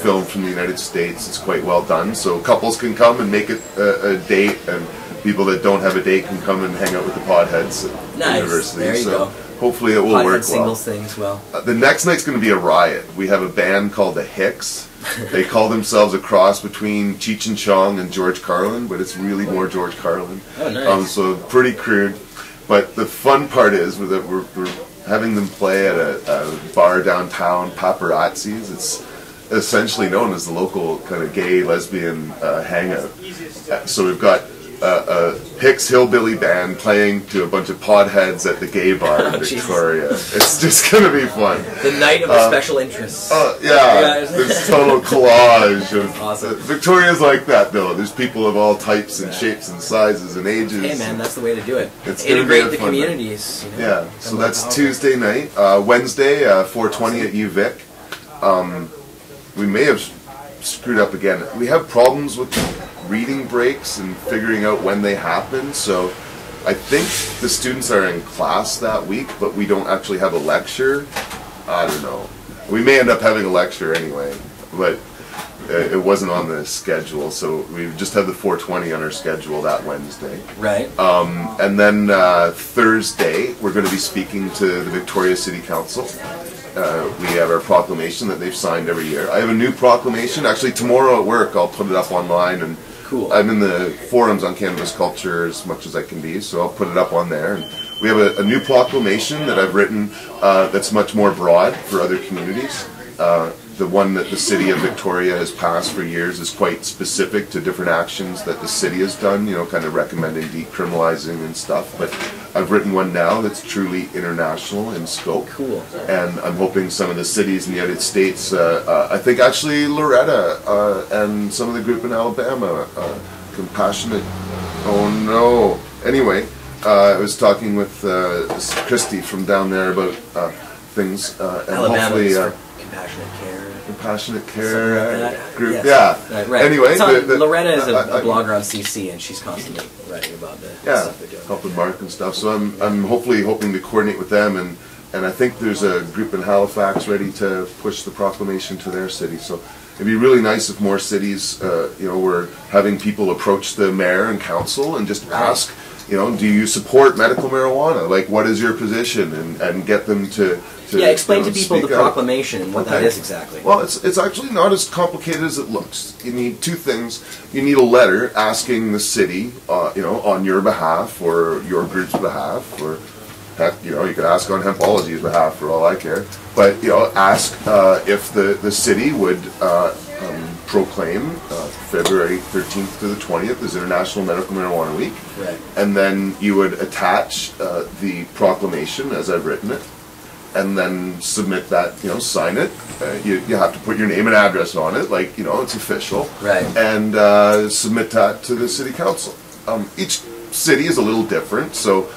film from the United States. It's quite well done, so couples can come and make it a date, and people that don't have a date can come and hang out with the podheads at the Nice. university. There you so go. hopefully it will Pothead work well. singles thing as well. The next night's going to be a riot. We have a band called the Hicks. They call themselves a cross between Cheech and Chong and George Carlin, but it's really more George Carlin. Oh, nice. So pretty crude. But the fun part is that we're having them play at a bar downtown, Paparazzi's. It's essentially known as the local kind of gay, lesbian hangout. So we've got a Hicks Hillbilly band playing to a bunch of podheads at the gay bar in Jesus. Victoria. It's just going to be fun. The night of the special interests. Yeah, this total collage of Awesome. Victoria's like that though. There's people of all types and shapes and sizes and ages. Hey man, that's the way to do it. It's gonna be Integrate a the fun night. communities. You know? Yeah, so Become that's more Tuesday night. Wednesday, 4:20 at UVic. We may have screwed up again. We have problems with reading breaks and figuring out when they happen, so I think the students are in class that week, but we don't actually have a lecture. I don't know. We may end up having a lecture anyway, but it wasn't on the schedule, so we just had the 4:20 on our schedule that Wednesday. Right. And then Thursday, we're going to be speaking to the Victoria City Council. We have our proclamation that they've signed every year. I have a new proclamation. Actually, tomorrow at work, I'll put it up online. And Cool. I'm in the forums on cannabis culture as much as I can be, so I'll put it up on there. And we have a new proclamation that I've written that's much more broad for other communities. the one that the city of Victoria has passed for years is quite specific to different actions that the city has done, you know, kind of recommending decriminalizing and stuff. But I've written one now that's truly international in scope. Cool. And I'm hoping some of the cities in the United States, I think actually Loretta and some of the group in Alabama, Compassionate, oh no. Anyway, I was talking with Christy from down there about things, and Alabama hopefully is for Compassionate Care like group, yeah. yeah. Right. Anyway, Loretta is a blogger on CC, and she's constantly writing about the stuff they're doing. Helping Mark and stuff. So I'm hopefully hoping to coordinate with them, and I think there's a group in Halifax ready to push the proclamation to their city. So it'd be really nice if more cities, you know, were having people approach the mayor and council and just ask, you know, do you support medical marijuana? Like, what is your position? And get them to explain you know, to people the proclamation and what that is exactly. Well, it's actually not as complicated as it looks. You need two things. You need a letter asking the city, you know, on your behalf or your group's behalf, or heck, you know, you could ask on Hempology's behalf for all I care. But, you know, ask if the city would proclaim February 13th to the 20th as International Medical Marijuana Week. Right. And then you would attach the proclamation as I've written it, and then submit that, you know, sign it. You have to put your name and address on it, like, you know, it's official. Right. And submit that to the city council. Each city is a little different, so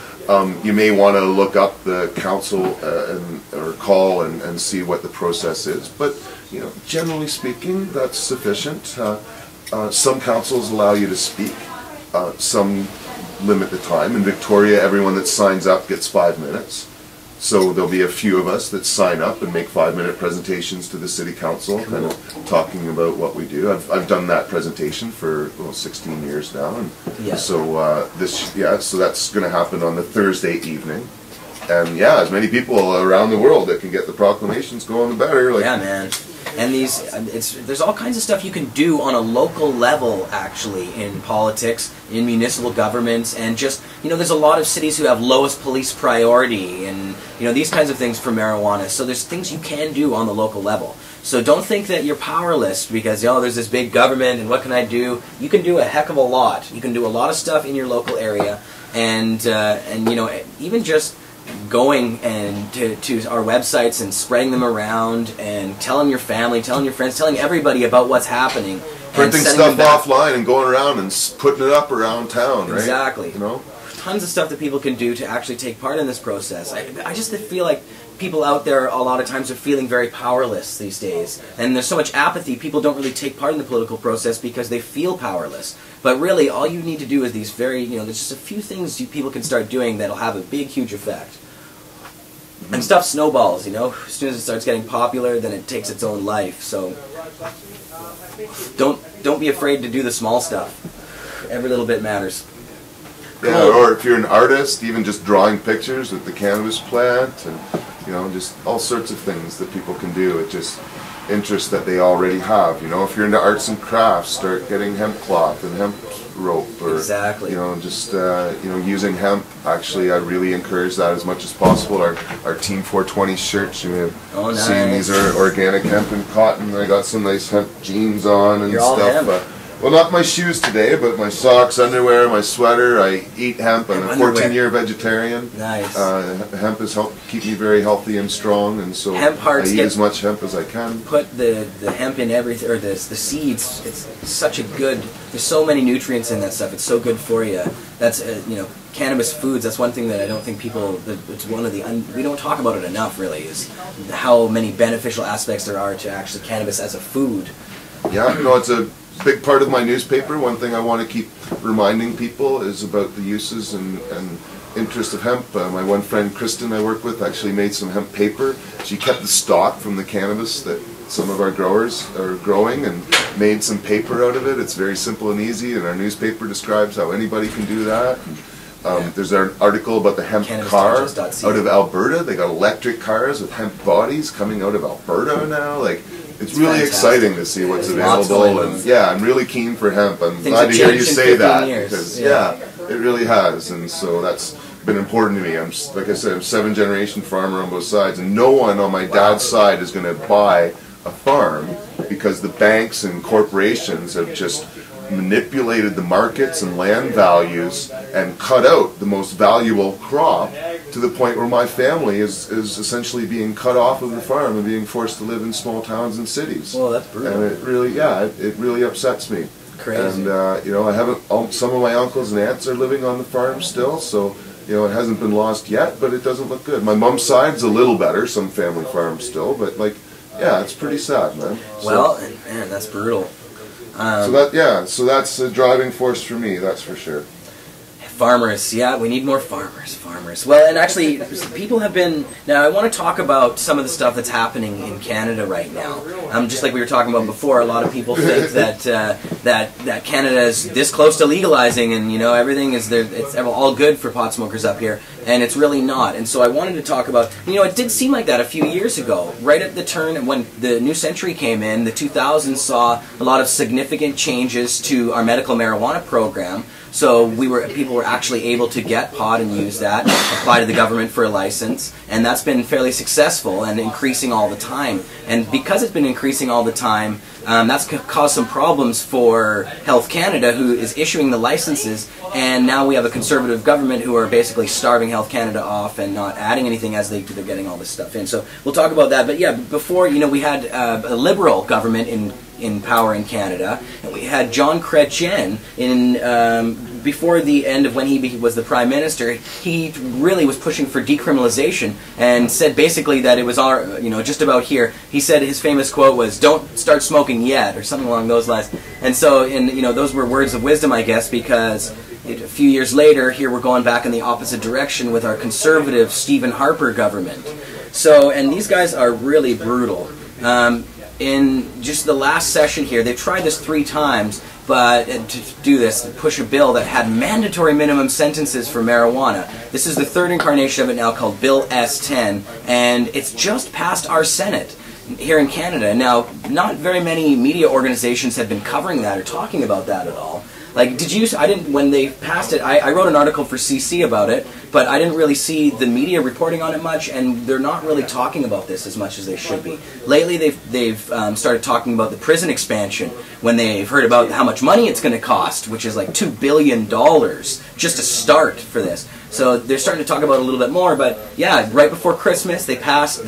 you may want to look up the council or call and see what the process is. But, you know, generally speaking, that's sufficient. Some councils allow you to speak. Some limit the time. In Victoria, everyone that signs up gets 5 minutes. So there'll be a few of us that sign up and make 5-minute presentations to the city council, kind of talking about what we do. I've done that presentation for 16 years now, and so so that's going to happen on the Thursday evening. And yeah, as many people around the world that can get the proclamations going, the better. Like, yeah, man. And there's all kinds of stuff you can do on a local level, actually, in politics, in municipal governments, and just, you know, there's a lot of cities who have lowest police priority, and, you know, these kinds of things for marijuana. So there's things you can do on the local level. So don't think that you're powerless because, oh, there's this big government, and what can I do? You can do a heck of a lot. You can do a lot of stuff in your local area, and you know, even just going and to our websites and spreading them around and telling your family, telling your friends, telling everybody about what's happening. Printing stuff offline and going around and putting it up around town, right? Exactly. You know? Tons of stuff that people can do to actually take part in this process. I just feel like people out there a lot of times are feeling very powerless these days. And there's so much apathy, people don't really take part in the political process because they feel powerless. But really, all you need to do is these very, you know, there's just a few things people can start doing that'll have a big, huge effect. And stuff snowballs, you know. As soon as it starts getting popular, then it takes its own life. So don't be afraid to do the small stuff. Every little bit matters. Yeah, Cool. or if you're an artist, even just drawing pictures with the cannabis plant, and, you know, just all sorts of things that people can do. It just interests that they already have. You know, if you're into arts and crafts, start getting hemp cloth and hemp rope, or Exactly. you know, just you know, using hemp. Actually, I really encourage that as much as possible. Our Team 420 shirts, you may have seen, these are organic hemp and cotton. I got some nice hemp jeans on and You're all stuff. hemp. Well, not my shoes today, but my socks, underwear, my sweater. I eat hemp. I'm a 14-year vegetarian. Nice. Hemp has helped keep me very healthy and strong, and so Hemp hearts I eat get- as much hemp as I can. Put the hemp in everything, or the seeds. It's such a good. There's so many nutrients in that stuff. It's so good for you. That's you know, cannabis foods. That's one thing that I don't think people. It's one of the we don't talk about it enough. Really, is how many beneficial aspects there are to actually cannabis as a food. Yeah, no, it's a big part of my newspaper. One thing I want to keep reminding people is about the uses and interest of hemp. My one friend Kristen I work with actually made some hemp paper. She kept the stock from the cannabis that some of our growers are growing and made some paper out of it. It's very simple and easy, and our newspaper describes how anybody can do that. There's an article about the hemp car CannabisDigest.ca. out of Alberta. They got electric cars with hemp bodies coming out of Alberta now. Like, it's really fantastic. exciting to see what's There's lots available, going on. and yeah, I'm really keen for hemp. I'm Things glad have to hear you changed in say 15 that years. because Yeah. it really has, and so that's been important to me. I'm, like I said, I'm 7th generation farmer on both sides, and no one on my dad's side is going to buy a farm because the banks and corporations have just manipulated the markets and land values and cut out the most valuable crop to the point where my family is essentially being cut off of the farm and being forced to live in small towns and cities. Well, that's brutal. And it really, it really upsets me. Crazy. And you know, I haven't. Some of my uncles and aunts are living on the farm still, so you know it hasn't been lost yet, but it doesn't look good. My mom's side's a little better, some family farms still, but like, yeah, it's pretty sad, man. Well, man, that's brutal. So that's a driving force for me, that's for sure. Farmers, yeah, we need more farmers. Well, and actually, people have been. Now, I want to talk about some of the stuff that's happening in Canada right now. Just like we were talking about before, a lot of people think that that Canada is this close to legalizing, and you know everything is there. It's all good for pot smokers up here, and it's really not. And so I wanted to talk about. You know, it did seem like that a few years ago, right at the turn when the new century came in. The 2000s saw a lot of significant changes to our medical marijuana program. So people were actually able to get pot and use that, apply to the government for a license, and that's been fairly successful and increasing all the time. And because it's been increasing all the time, that's caused some problems for Health Canada, who is issuing the licenses, and now we have a conservative government who are basically starving Health Canada off and not adding anything as they're getting all this stuff in. So we'll talk about that. But yeah, before, you know, we had a Liberal government in power in Canada, and we had John Chrétien before the end of when he was the Prime Minister. He really was pushing for decriminalization and said basically that it was just about here. He said his famous quote was, "Don't start smoking yet," or something along those lines. And so, those were words of wisdom, I guess, because a few years later, here we're going back in the opposite direction with our conservative Stephen Harper government. So, and these guys are really brutal. In just the last session here, they've tried this 3 times, but to do this, push a bill that had mandatory minimum sentences for marijuana. This is the 3rd incarnation of it now, called Bill S-10, and it's just passed our Senate here in Canada. Now, not very many media organizations have been covering that or talking about that at all. Like, when they passed it, I wrote an article for CC about it, but I didn't really see the media reporting on it much, and they're not really talking about this as much as they should be. Lately, they've started talking about the prison expansion, when they've heard about how much money it's going to cost, which is like $2 billion just to start for this. So they're starting to talk about it a little bit more, but yeah, right before Christmas, the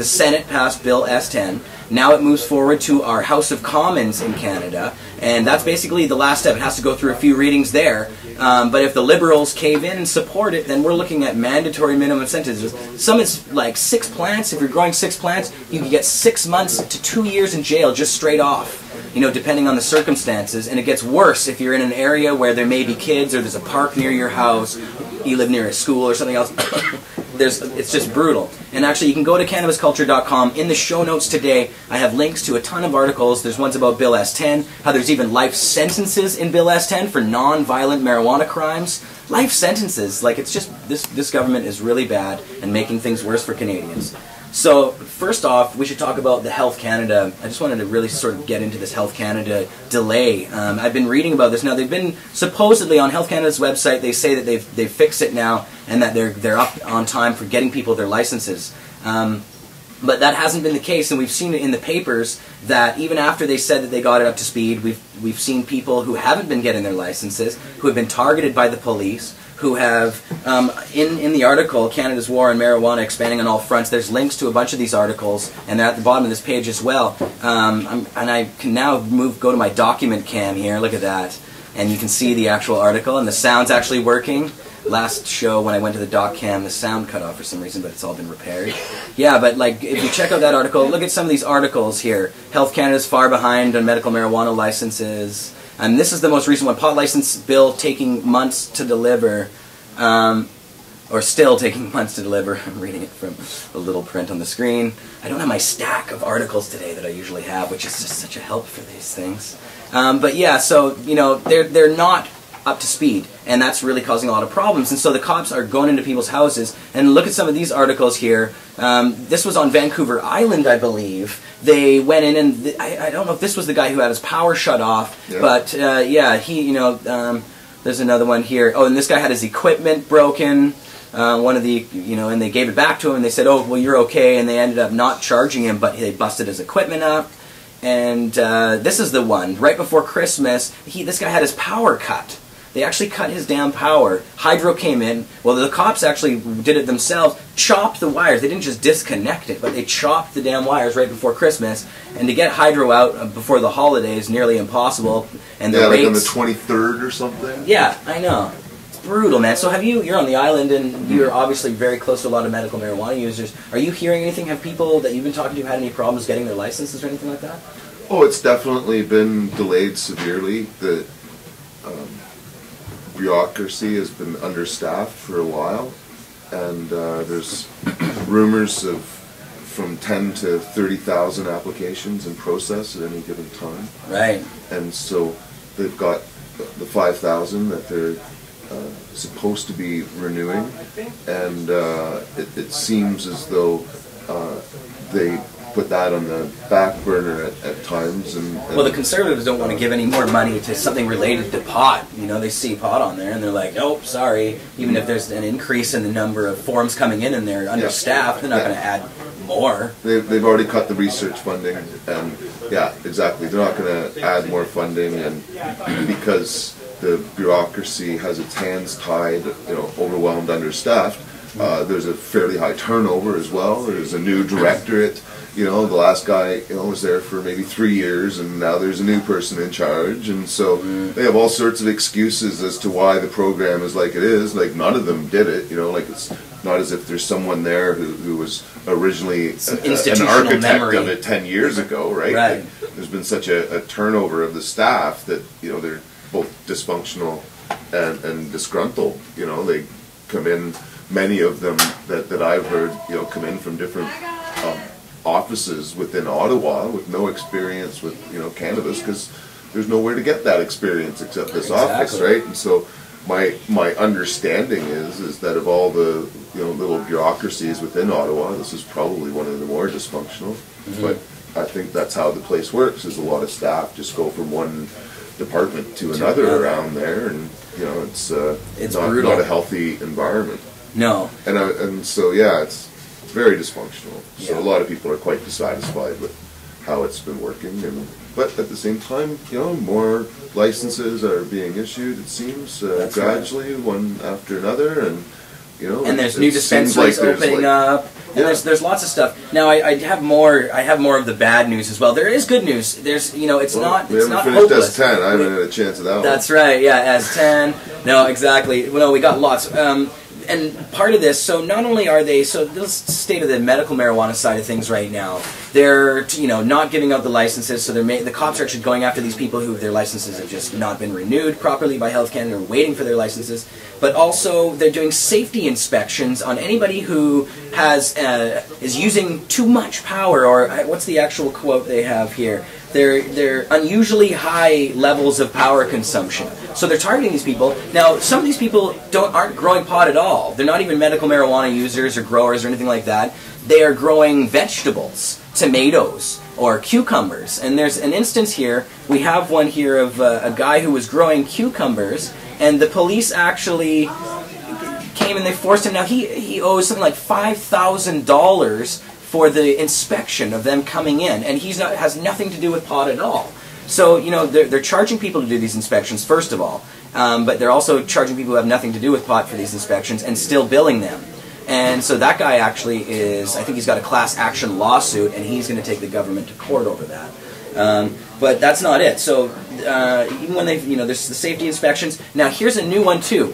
Senate passed Bill S-10. Now it moves forward to our House of Commons in Canada, and that's basically the last step. It has to go through a few readings there, but if the Liberals cave in and support it, then we're looking at mandatory minimum sentences. Some is like 6 plants. If you're growing 6 plants, you can get 6 months to 2 years in jail just straight off, depending on the circumstances. And it gets worse if you're in an area where there may be kids, or there's a park near your house, you live near a school or something else. It's just brutal. And actually, you can go to cannabisculture.com. In the show notes today, I have links to a ton of articles. There's ones about Bill S-10, how there's even life sentences in Bill S-10 for non-violent marijuana crimes. Life sentences. Like, it's just, this government is really bad and making things worse for Canadians. So, first off, we should talk about the Health Canada. I just wanted to really sort of get into this Health Canada delay. I've been reading about this now. They've been supposedly on Health Canada's website. They say that they've fixed it now and that they're up on time for getting people their licenses. But that hasn't been the case, and we've seen it in the papers that even after they said that they got it up to speed, we've seen people who haven't been getting their licenses, who have been targeted by the police, who have, in the article, Canada's War on Marijuana Expanding on All Fronts, there's links to a bunch of these articles, and they're at the bottom of this page as well. And I can now go to my document cam here, look at that, and you can see the actual article, and the sound's actually working. Last show, when I went to the doc cam, the sound cut off for some reason, but it's all been repaired. Yeah, but like, if you check out that article, look at some of these articles here. Health Canada's far behind on medical marijuana licenses. And this is the most recent one, pot license bill taking months to deliver, or still taking months to deliver. I'm reading it from the little print on the screen. I don't have my stack of articles today that I usually have, which is just such a help for these things. But yeah, so, they're not up to speed, and that's really causing a lot of problems. And so the cops are going into people's houses, and look at some of these articles here. This was on Vancouver Island, I believe. They went in, and I don't know if this was the guy who had his power shut off, yeah. But yeah, he, there's another one here. Oh, and this guy had his equipment broken. One of the, and they gave it back to him, and they said, oh, well, you're okay, and they ended up not charging him, but they busted his equipment up. And this is the one. Right before Christmas, this guy had his power cut. They actually cut his damn power. Hydro came in. Well, the cops actually did it themselves, chopped the wires. They didn't just disconnect it, but they chopped the damn wires right before Christmas. And to get Hydro out before the holidays, nearly impossible. And the rates, like on the 23rd or something? Yeah, I know. It's brutal, man. So you're on the island, and you're obviously very close to a lot of medical marijuana users. Are you hearing anything? Have people that you've been talking to had any problems getting their licenses or anything like that? Oh, it's definitely been delayed severely. The bureaucracy has been understaffed for a while, and there's rumors of from 10 to 30,000 applications in process at any given time. Right. And so they've got the 5,000 that they're supposed to be renewing, and it seems as though they put that on the back burner at times. And well, the Conservatives don't want to give any more money to something related to pot. You know, they see pot on there and they're like, nope, sorry. Even if there's an increase in the number of forms coming in and they're understaffed, they're not going to add more. They've already cut the research funding, and yeah, exactly. They're not going to add more funding, and because the bureaucracy has its hands tied, you know, overwhelmed, understaffed, there's a fairly high turnover as well. There's a new directorate. You know, the last guy, you know, was there for maybe 3 years, and now there's a new person in charge, and so they have all sorts of excuses as to why the program is like it is. Like, none of them did it, you know, like it's not as if there's someone there who was originally an architect of it 10 years ago, right? Right. Like, there's been such a turnover of the staff that, you know, they're both dysfunctional and disgruntled. You know, they come in, many of them that I've heard, you know, come in from different offices within Ottawa with no experience with, you know, cannabis, because there's nowhere to get that experience except this office, right? And so my understanding is that of all the, you know, little bureaucracies within Ottawa, this is probably one of the more dysfunctional. But I think that's how the place works, is a lot of staff just go from one department to another around there, and, you know, it's not a healthy environment. No. And so, yeah, it's very dysfunctional. So a lot of people are quite dissatisfied with how it's been working, but at the same time, you know, more licenses are being issued, it seems, gradually, one after another, and, you know, and there's new dispensaries opening up, and there's lots of stuff. Now I have more of the bad news as well. There is good news. There's, you know, it's not finished hopeless. S10. I haven't had a chance of that one. That's right. Yeah, S10. No, exactly. Well, no, we got lots. And part of this, so not only are they, so this state of the medical marijuana side of things right now, they're, you know, not giving out the licenses, so the cops are actually going after these people who their licenses have just not been renewed properly by Health Canada, or waiting for their licenses, but also they're doing safety inspections on anybody who has, is using too much power, or what's the actual quote they have here? They're unusually high levels of power consumption. So they're targeting these people. Now, some of these people aren't growing pot at all. They're not even medical marijuana users or growers or anything like that. They are growing vegetables, tomatoes, or cucumbers. And there's an instance here, we have one here of a guy who was growing cucumbers, and the police actually came and they forced him. Now, he owes something like $5,000 for the inspection of them coming in, and has nothing to do with pot at all. So, you know, they're charging people to do these inspections, first of all, but they're also charging people who have nothing to do with pot for these inspections and still billing them. And so that guy actually is, I think he's got a class action lawsuit, and he's going to take the government to court over that. But that's not it. So even when they, you know, there's the safety inspections. Now here's a new one too.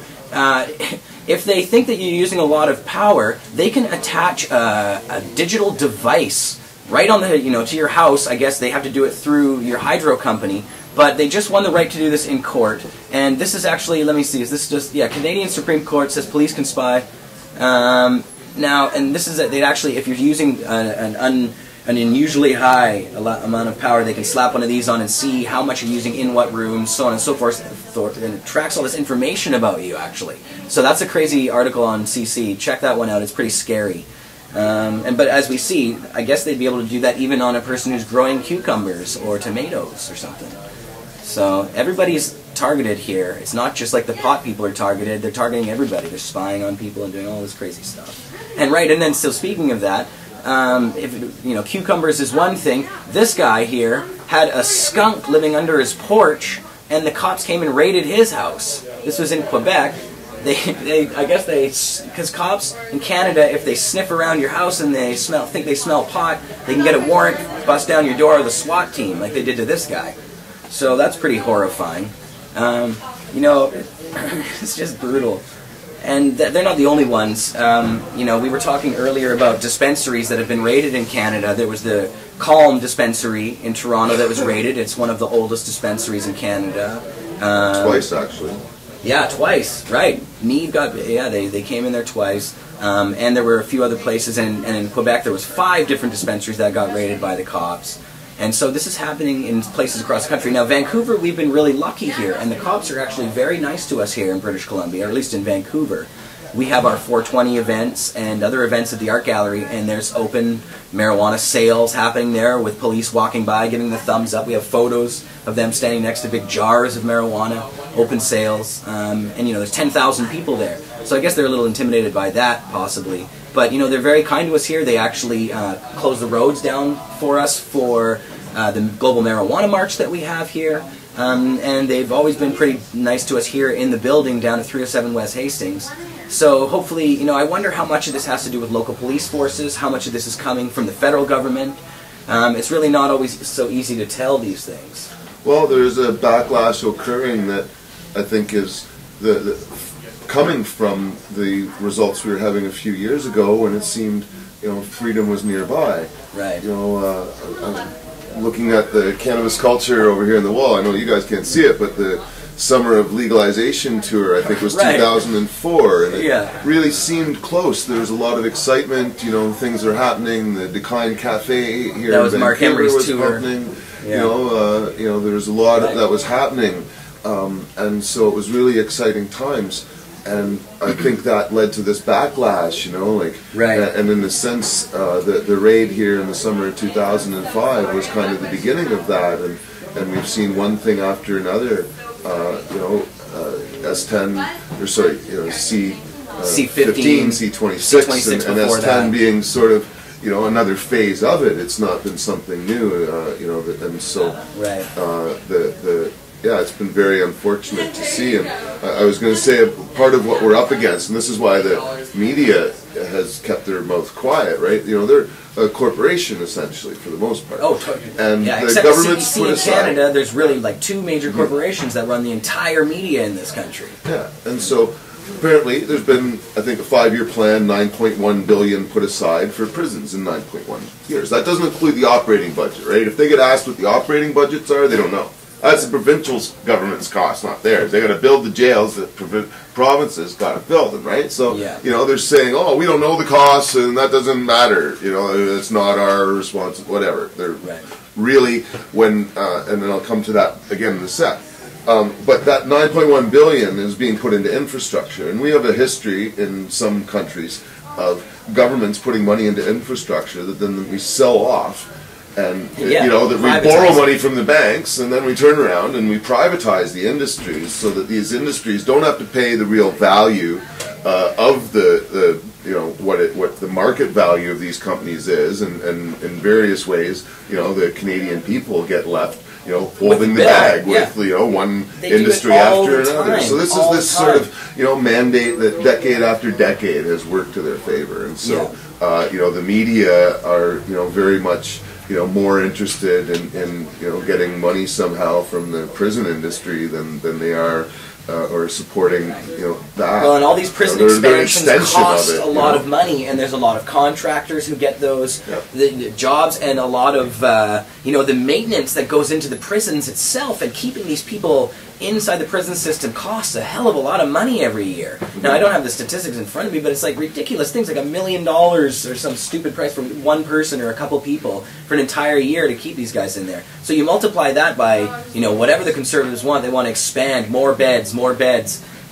If they think that you're using a lot of power, they can attach a digital device right on the, you know, to your house. I guess they have to do it through your hydro company, but they just won the right to do this in court. And this is actually, let me see, is this just, yeah, Canadian Supreme Court says police can spy. Now, and this is, they actually, if you're using an unusually high amount of power, they can slap one of these on and see how much you're using in what rooms, so on and so forth, and it tracks all this information about you, actually. So that's a crazy article on CC. Check that one out. It's pretty scary. But as we see, I guess they'd be able to do that even on a person who's growing cucumbers or tomatoes or something. So everybody's targeted here. It's not just like the pot people are targeted. They're targeting everybody. They're spying on people and doing all this crazy stuff. And right, and then so speaking of that, if you know, cucumbers is one thing. This guy here had a skunk living under his porch, and the cops came and raided his house. This was in Quebec. I guess because cops in Canada, if they sniff around your house and they think they smell pot, they can get a warrant, bust down your door with a SWAT team, like they did to this guy. So that's pretty horrifying. You know, it's just brutal. And they're not the only ones. You know, we were talking earlier about dispensaries that have been raided in Canada. There was the Calm dispensary in Toronto that was raided. It's one of the oldest dispensaries in Canada. Twice, actually. Yeah, twice, right. Neve got, yeah, they came in there twice. And there were a few other places, and in Quebec there was 5 different dispensaries that got raided by the cops. And so this is happening in places across the country. Now, Vancouver, we've been really lucky here, and the cops are actually very nice to us here in British Columbia, or at least in Vancouver. We have our 420 events and other events at the Art Gallery, and there's open marijuana sales happening there with police walking by, giving the thumbs up. We have photos of them standing next to big jars of marijuana, open sales, and you know, there's 10,000 people there. So I guess they're a little intimidated by that, possibly. But you know, they're very kind to us here. They actually close the roads down for us for the Global Marijuana March that we have here. And they've always been pretty nice to us here in the building down at 307 West Hastings. So hopefully, you know, I wonder how much of this has to do with local police forces, how much of this is coming from the federal government. It's really not always so easy to tell these things. Well, there's a backlash occurring that I think is coming from the results we were having a few years ago when it seemed, you know, freedom was nearby. Right. You know, I'm looking at the cannabis culture over here in the wall. I know you guys can't see it, but the Summer of Legalization tour, I think, was 2004, and it really seemed close. There was a lot of excitement, you know, things are happening. The Decline Cafe here that was in Mark Vancouver Henry's was tour. opening. You know, there was a lot that was happening, and so it was really exciting times. And I think that led to this backlash, you know, like, and in a sense, the raid here in the summer of 2005 was kind of the beginning of that, and we've seen one thing after another. You know, S10, or sorry, you know, C15, C26, and S10 being sort of, you know, another phase of it. It's not been something new, you know, and so yeah, it's been very unfortunate to see. And I was going to say, part of what we're up against, and this is why the media has kept their mouth quiet, right? You know, they're a corporation essentially for the most part. Oh, totally. And yeah, the except government's the CBC put in aside. Canada, there's really like 2 major corporations that run the entire media in this country. Yeah, and so apparently there's been, I think, a 5-year plan, $9.1 billion put aside for prisons in 9.1 years. That doesn't include the operating budget, right? If they get asked what the operating budgets are, they don't know. That's the provincial government's cost, not theirs. They got to build the jails that provinces got to build them, right? So, you know, they're saying, oh, we don't know the costs, and that doesn't matter. You know, it's not our responsibility, whatever. They're really, when, and then I'll come to that again in a sec. But that $9.1 billion is being put into infrastructure, and we have a history in some countries of governments putting money into infrastructure that then we sell off. And, you know, that we borrow money from the banks, and then we turn around and we privatize the industries so that these industries don't have to pay the real value of the you know, what the market value of these companies is, and in various ways, you know, the Canadian people get left, you know, holding the bag with, you know, one industry after another. So this is this sort of, you know, mandate that decade after decade has worked to their favor. And so, you know, the media are, you know, very much, you know, more interested in you know, getting money somehow from the prison industry than they are or supporting, you know, that. Well, and all these prison expansions cost a lot of money, and there's a lot of contractors who get those the jobs, and a lot of you know, the maintenance that goes into the prisons itself, and keeping these people inside the prison system costs a hell of a lot of money every year. Now, I don't have the statistics in front of me, but it's like ridiculous things, like $1 million or some stupid price for one person or a couple people for an entire year to keep these guys in there. So you multiply that by, you know, whatever the conservatives want. They want to expand more beds,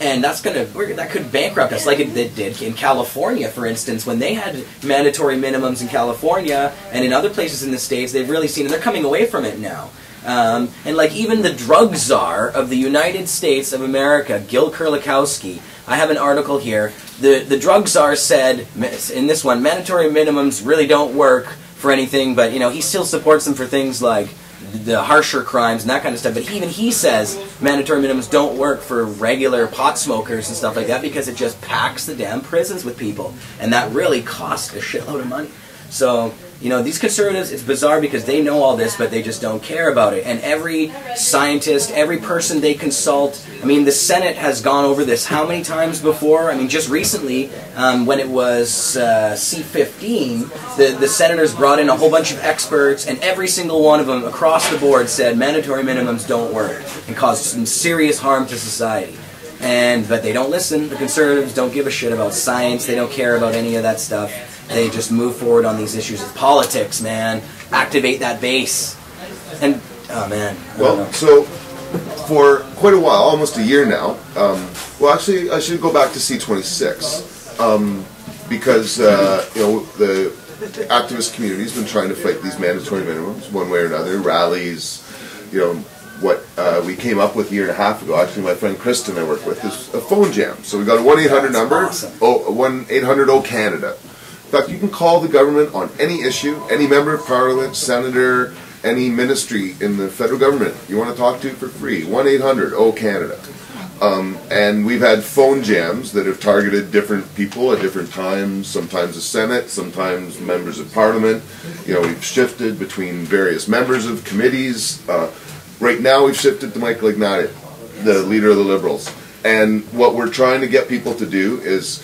and that's that could bankrupt us, like it did in California, for instance, when they had mandatory minimums in California and in other places in the States. They've really seen, and they're coming away from it now. And like even the drug czar of the United States of America, Gil Kurlikowski, I have an article here. The drug czar said in this one, mandatory minimums really don't work for anything, but he still supports them for things like the harsher crimes and that kind of stuff. But even he says mandatory minimums don't work for regular pot smokers and stuff like that because it just packs the damn prisons with people, and that really costs a shitload of money. So, these conservatives, it's bizarre because they know all this, but they just don't care about it. And every scientist, every person they consult, the Senate has gone over this how many times before? Just recently, when it was C-15, the senators brought in a whole bunch of experts, and every single one of them across the board said mandatory minimums don't work and cause some serious harm to society. But they don't listen. The conservatives don't give a shit about science. They don't care about any of that stuff. They just move forward on these issues of politics, man. Activate that base. And, oh man. Well, so for quite a while, almost a year now, well actually I should go back to C26, because, the activist community has been trying to fight these mandatory minimums one way or another, rallies, what we came up with a year and a half ago, actually my friend Kristen I work with, is a phone jam. So we got a 1-800 number, awesome. 1-800-O-Canada. In fact, you can call the government on any issue, any member of parliament, senator, any ministry in the federal government you want to talk to for free. 1-800-O-Canada. And we've had phone jams that have targeted different people at different times, sometimes the Senate, sometimes members of parliament. We've shifted between various members of committees. Right now we've shifted to Michael Ignatieff, the leader of the Liberals. And what we're trying to get people to do is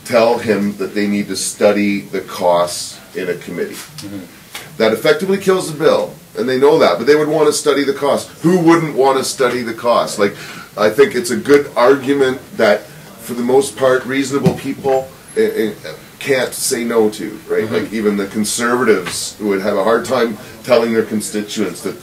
tell him that they need to study the costs in a committee. Mm-hmm. That effectively kills the bill, and they know that, but they would want to study the costs. Who wouldn't want to study the costs? I think it's a good argument that, for the most part, reasonable people can't say no to, right? Mm-hmm. Even the conservatives would have a hard time telling their constituents that,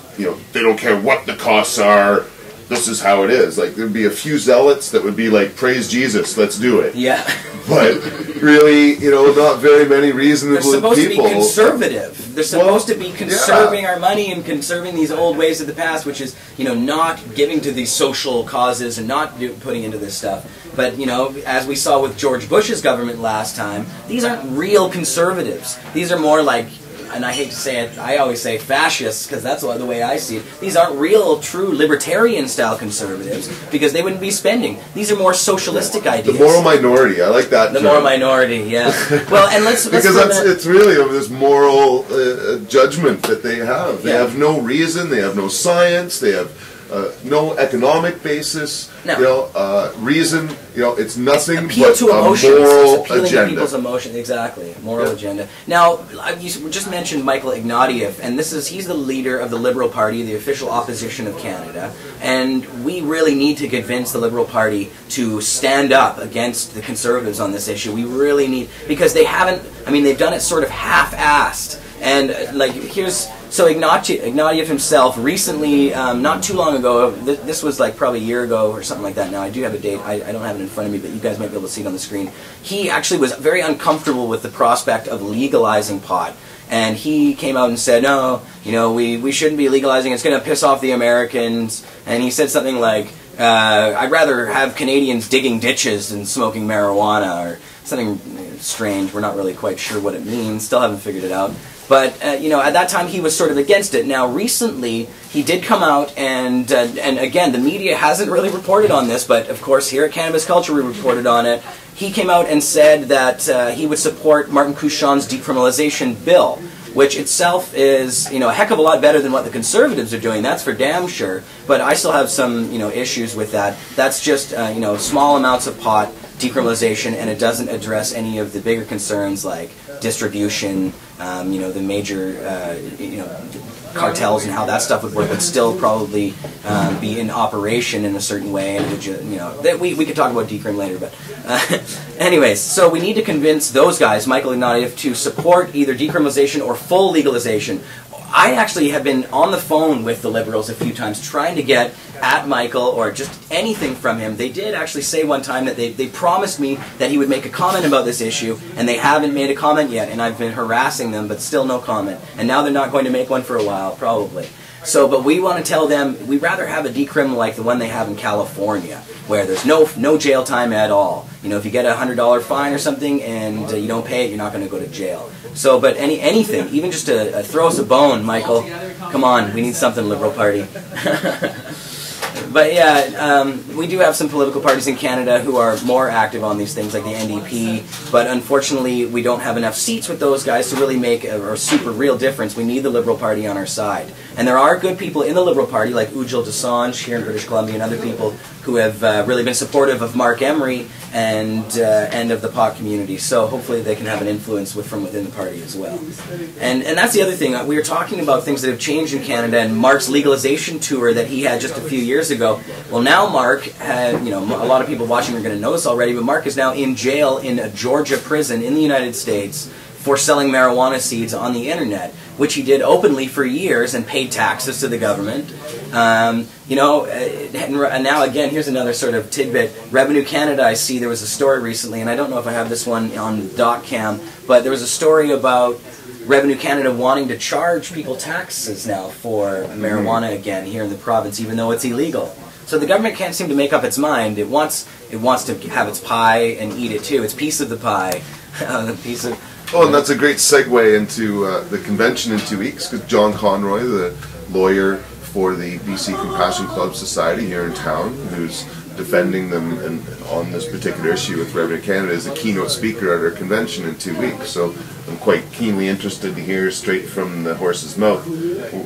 they don't care what the costs are, this is how it is. There'd be a few zealots that would be like, praise Jesus, let's do it. Yeah. But really, not very many reasonable people. They're supposed to be conservative. They're supposed to be conserving our money and conserving these old ways of the past, which is, not giving to these social causes and not putting into this stuff. But, as we saw with George Bush's government last time, these aren't real conservatives. These are more like, and I hate to say it, I always say fascists, because that's the way I see it. These aren't real, true libertarian-style conservatives, because they wouldn't be spending. These are more socialistic ideas. The moral minority, I like that term. The moral minority, yeah. Well, and let's because it's really this moral judgment that they have. They have no reason, they have no science, they have no economic basis. No. Reason, it's nothing appeal but to emotions. a moral It's appealing agenda. To people's emotions, exactly. Moral agenda. Now, you just mentioned Michael Ignatieff, and he's the leader of the Liberal Party, the official opposition of Canada, and we really need to convince the Liberal Party to stand up against the Conservatives on this issue. We really need, because they haven't, they've done it sort of half-assed. And so Ignatieff himself recently, not too long ago, this was probably a year ago or something like that now, I do have a date, I don't have it in front of me, but you guys might be able to see it on the screen. He actually was very uncomfortable with the prospect of legalizing pot. And he came out and said, no, we shouldn't be legalizing, it's going to piss off the Americans. And he said something like, I'd rather have Canadians digging ditches than smoking marijuana, or something strange. We're not really quite sure what it means, still haven't figured it out. But, at that time he was sort of against it. Now, recently, he did come out, and again, the media hasn't really reported on this, but of course, here at Cannabis Culture, we reported on it. He came out and said that he would support Martin Couchon's decriminalization bill, which itself is, a heck of a lot better than what the Conservatives are doing, that's for damn sure. But I still have some, issues with that. That's just, small amounts of pot, decriminalization, and it doesn't address any of the bigger concerns like distribution, the major, cartels and how that stuff would work, would still probably be in operation in a certain way. And we could talk about decrim later, but anyways, so we need to convince those guys, Michael Ignatieff, to support either decriminalization or full legalization. I actually have been on the phone with the Liberals a few times trying to get at Michael or just anything from him. They did actually say one time that they promised me that he would make a comment about this issue, and they haven't made a comment yet, and I've been harassing them, but still no comment. And now they're not going to make one for a while, probably. So, but we want to tell them we'd rather have a decrim like the one they have in California, where there's no jail time at all. You know, if you get a $100 fine or something and you don't pay it, you're not going to go to jail. So, but anything, even just to throw us a bone, Michael. Come on, we need something, Liberal Party. But yeah, we do have some political parties in Canada who are more active on these things, like the NDP, but unfortunately we don't have enough seats with those guys to really make a super real difference. We need the Liberal Party on our side. And there are good people in the Liberal Party, like Ujjal Dosanjh here in British Columbia and other people who have really been supportive of Mark Emery and of the pot community. So hopefully they can have an influence from within the party as well. And that's the other thing. We were talking about things that have changed in Canada and Mark's legalization tour that he had just a few years ago. Well, now Mark had, you know, a lot of people watching are going to know this already, but Mark is now in jail in a Georgia prison in the United States for selling marijuana seeds on the internet, which he did openly for years and paid taxes to the government. You know, and now again, here's another sort of tidbit. Revenue Canada, I see there was a story recently, and I don't know if I have this one on .cam, but there was a story about Revenue Canada wanting to charge people taxes now for marijuana again here in the province, even though it's illegal. So the government can't seem to make up its mind. It wants to have its pie and eat it too. Its piece of the pie, the piece of. Oh, and that's a great segue into the convention in 2 weeks, because John Conroy, the lawyer for the BC Compassion Club Society here in town, who's defending them on this particular issue with Revenue Canada, is the keynote speaker at our convention in 2 weeks. So I'm quite keenly interested to hear straight from the horse's mouth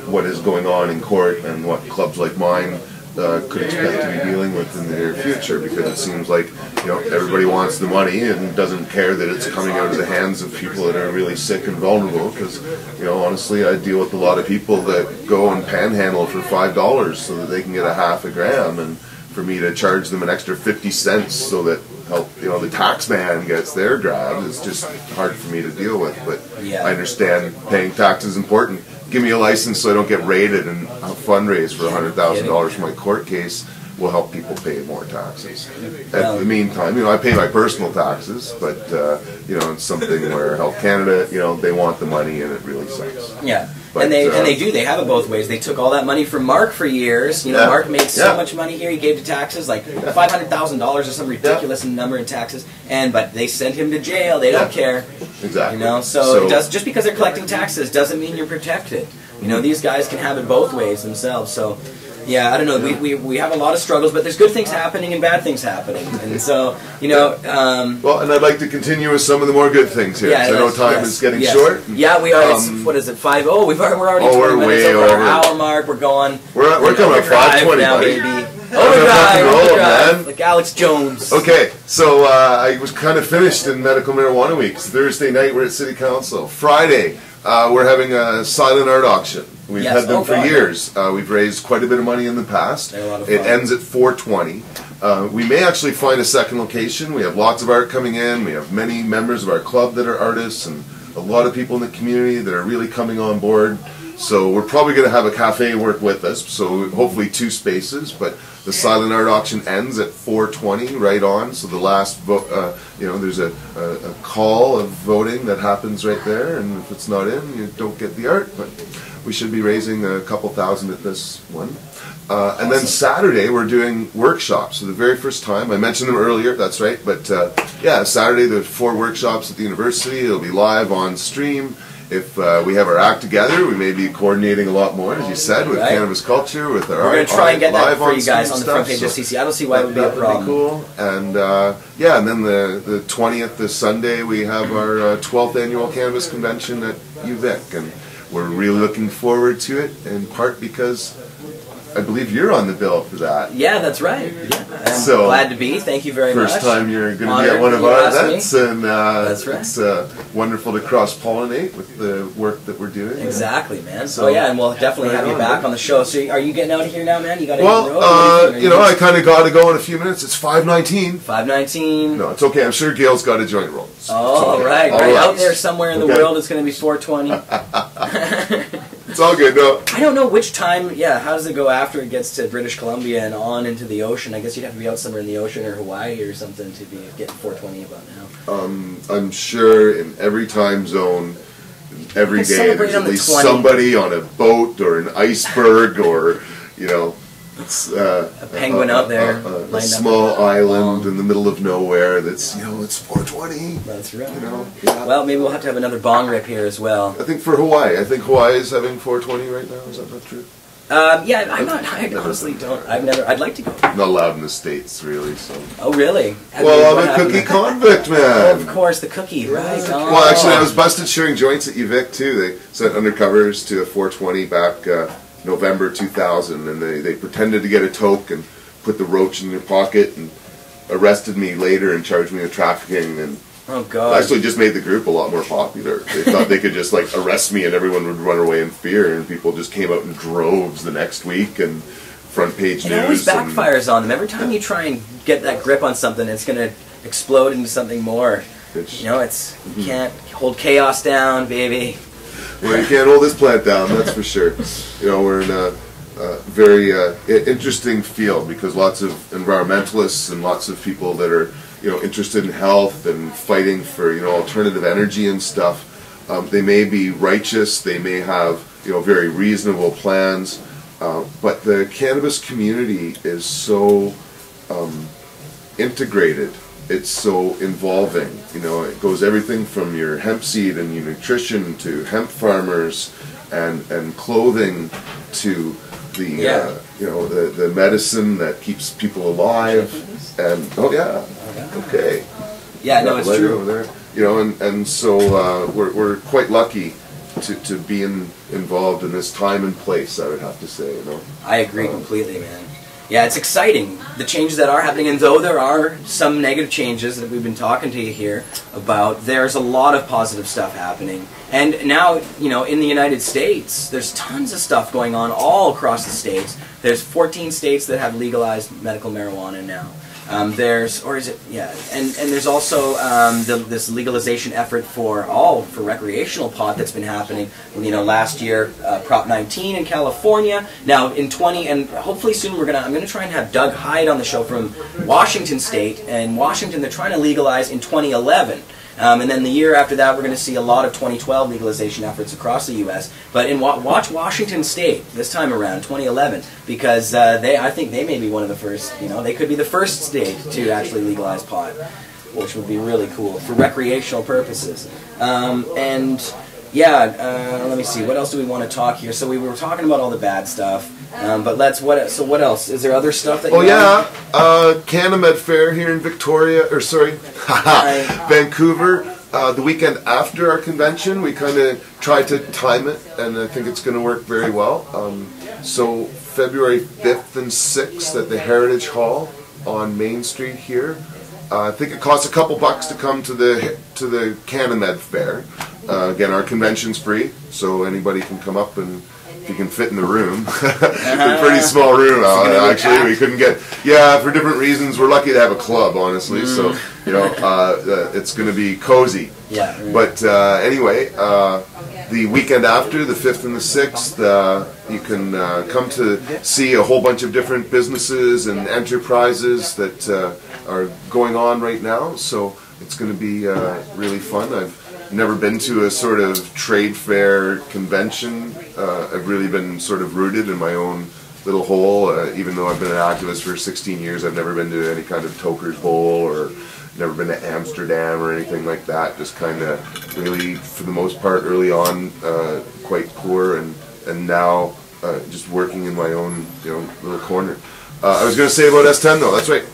what is going on in court and what clubs like mine could expect to be dealing with in the near future, because it seems like, you know, everybody wants the money and doesn't care that it's coming out of the hands of people that are really sick and vulnerable. Because, you know, honestly, I deal with a lot of people that go and panhandle for $5 so that they can get a half a gram, and for me to charge them an extra 50 cents so that the tax man gets their grab is just hard for me to deal with. But yeah, I understand paying tax is important. Give me a license so I don't get raided, and I'll fundraise for $100,000 for my court case will help people pay more taxes. At the meantime, you know, I pay my personal taxes, but you know, it's something where Health Canada, you know, they want the money and it really sucks. Yeah. But, and they have it both ways. They took all that money from Mark for years. You know, Mark made so much money here. He gave to taxes like $500,000 or some ridiculous number in taxes. But they sent him to jail. They don't care. Exactly. You know, so it does, just because they're collecting taxes doesn't mean you're protected. You know, these guys can have it both ways themselves. So. Yeah, I don't know. We have a lot of struggles, but there's good things happening and bad things happening, and so you know. Well, and I'd like to continue with some of the more good things here. Yeah, I know time is getting short. Yeah, we are. What is it? 5:00. We're already 20 minutes over our hour mark. We're going. We're coming at 5:20 now, baby. Overdrive, like Alex Jones. Okay, so I was kind of finished in Medical Marijuana Week. Thursday night we're at City Council. Friday we're having a silent art auction. We've had them for years. We've raised quite a bit of money in the past. It ends at 4:20. We may actually find a second location. We have lots of art coming in. We have many members of our club that are artists, and a lot of people in the community that are really coming on board. So we're probably going to have a cafe work with us, so hopefully 2 spaces, but the silent art auction ends at 4:20 right on, so the last vote, you know, there's a call of voting that happens right there, and if it's not in, you don't get the art, but we should be raising a couple thousand at this one. And then Saturday we're doing workshops for the very first time. I mentioned them earlier, that's right, but yeah, Saturday there's 4 workshops at the university. It'll be live on stream. If we have our act together, we may be coordinating a lot more, as you said, with cannabis culture, with our art. We're going to try and get that for you guys on the front page of CC. I don't see why it would be a problem. That would be cool. And yeah, and then the 20th, this Sunday, we have our 12th annual Cannabis Convention at UVic, and we're really looking forward to it, in part because I believe you're on the bill for that. Yeah, that's right. Yeah. I'm glad to be. Thank you very much. First time you're going to be at one of our events, and that's right. It's wonderful to cross-pollinate with the work that we're doing. Exactly, man. So yeah, and we'll definitely have you back on the show. So are you getting out of here now, man? You got to you know, I kind of got to go in a few minutes. It's 5:19. 5:19. No, it's okay. I'm sure Gail's got a joint roll. So right. Out there somewhere in the world, it's going to be 4:20. It's all good, no. I don't know which time, yeah, how does it go after it gets to British Columbia and on into the ocean? I guess you'd have to be out somewhere in the ocean or Hawaii or something to be getting 420 about now. I'm sure in every time zone, every Let's day, celebrate there's on at the least 20. somebody on a boat or an iceberg or, you know, A penguin out there. a small island in the middle of nowhere that's, you know, it's 420. That's right. You know, yeah. Well, maybe we'll have to have another bong rip here as well. I think for Hawaii, I think Hawaii is having 420 right now. Is that not true? Yeah, I honestly don't. I'd like to go. Not allowed in the States, really. So. Oh, really? Well, I'm a cookie convict, man. Oh, of course, the cookie, right? Oh. Well, actually, I was busted sharing joints at UVic, too. They sent undercovers to a 420 back November 2000, and they pretended to get a toke and put the roach in their pocket and arrested me later and charged me with trafficking. And oh, God. actually just made the group a lot more popular. They thought they could just, like, arrest me and everyone would run away in fear, and people just came out in droves the next week and front page news. It always backfires on them. Every time you try and get that grip on something, it's going to explode into something more. You know, you can't hold chaos down, baby. Well, you can't hold this plant down, that's for sure. You know, we're in a very interesting field because lots of environmentalists and lots of people that are, you know, interested in health and fighting for, you know, alternative energy and stuff. They may be righteous, they may have, you know, very reasonable plans, but the cannabis community is so integrated. It's so involving, you know, it goes everything from your hemp seed and your nutrition to hemp farmers and clothing to the, you know, the medicine that keeps people alive and, oh yeah, okay. Yeah, no, it's true. Over there. You know, and so we're quite lucky to be involved in this time and place, I would have to say, you know. I agree completely, man. Yeah, it's exciting, the changes that are happening, and though there are some negative changes that we've been talking to you here about, there's a lot of positive stuff happening. And now, you know, in the United States, there's tons of stuff going on all across the states. There's 14 states that have legalized medical marijuana now. There's also this legalization effort for recreational pot that's been happening. You know, last year, Prop 19 in California. Now in 20, and hopefully soon I'm gonna try and have Doug Hyde on the show from Washington State. And Washington, they're trying to legalize in 2011. And then the year after that, we're going to see a lot of 2012 legalization efforts across the U.S. But watch Washington State this time around, 2011, because I think they may be one of the first. You know, they could be the first state to actually legalize pot, which would be really cool for recreational purposes. Let me see. What else do we want to talk here? So we were talking about all the bad stuff. But what else? Is there other stuff that Canamed Fair here in Vancouver. The weekend after our convention, we kind of tried to time it, and I think it's going to work very well. So February 5th and 6th at the Heritage Hall on Main Street here. I think it costs a couple bucks to come to the Canamed Fair. Again, our convention's free, so anybody can come up and if you can fit in the room. It's a pretty small room, actually. We couldn't get, for different reasons. We're lucky to have a club, honestly. So, you know, it's going to be cozy. Yeah. Right. But anyway, the weekend after, the 5th and the 6th, you can come to see a whole bunch of different businesses and enterprises that are going on right now. So it's going to be really fun. I've never been to a sort of trade fair convention. I've really been sort of rooted in my own little hole. Even though I've been an activist for 16 years, I've never been to any kind of Toker's Bowl or never been to Amsterdam or anything like that. Just kind of really, for the most part, early on, quite poor, and now just working in my own, you know, little corner. I was going to say about S10 though. That's right.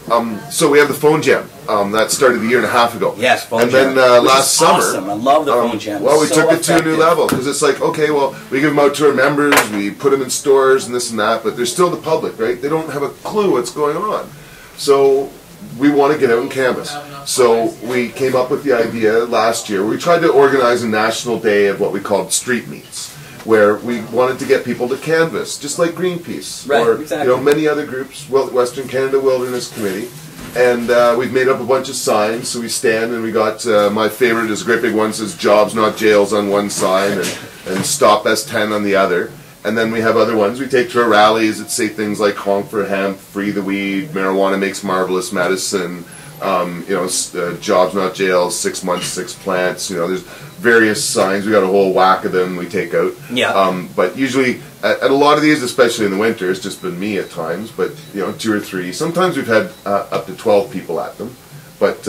So we have the phone jam. That started a year and a half ago. Yes, phone and jam. And then last summer, awesome. I love the phone jam. Well, we so took it to a new effective. level because it's like, okay, well, we give them out to our members, we put them in stores and this and that, but they're still the public, right? They don't have a clue what's going on. So we want to get out and canvas. So we came up with the idea last year. We tried to organize a national day of what we called street meets, where we wanted to get people to canvass, just like Greenpeace, right, or exactly. You know, many other groups, Western Canada Wilderness Committee, and we've made up a bunch of signs. So we stand, and we got my favorite is a great big one, says "Jobs, not jails" on one sign, and and stop S10 on the other. And then we have other ones we take to our rallies that say things like honk for hemp, free the weed, marijuana makes marvelous medicine, jobs not jails, 6 months, 6 plants. There's various signs. We got a whole whack of them we take out. Yeah. But usually at a lot of these, especially in the winter, it's just been me at times. But 2 or 3. Sometimes we've had up to 12 people at them. But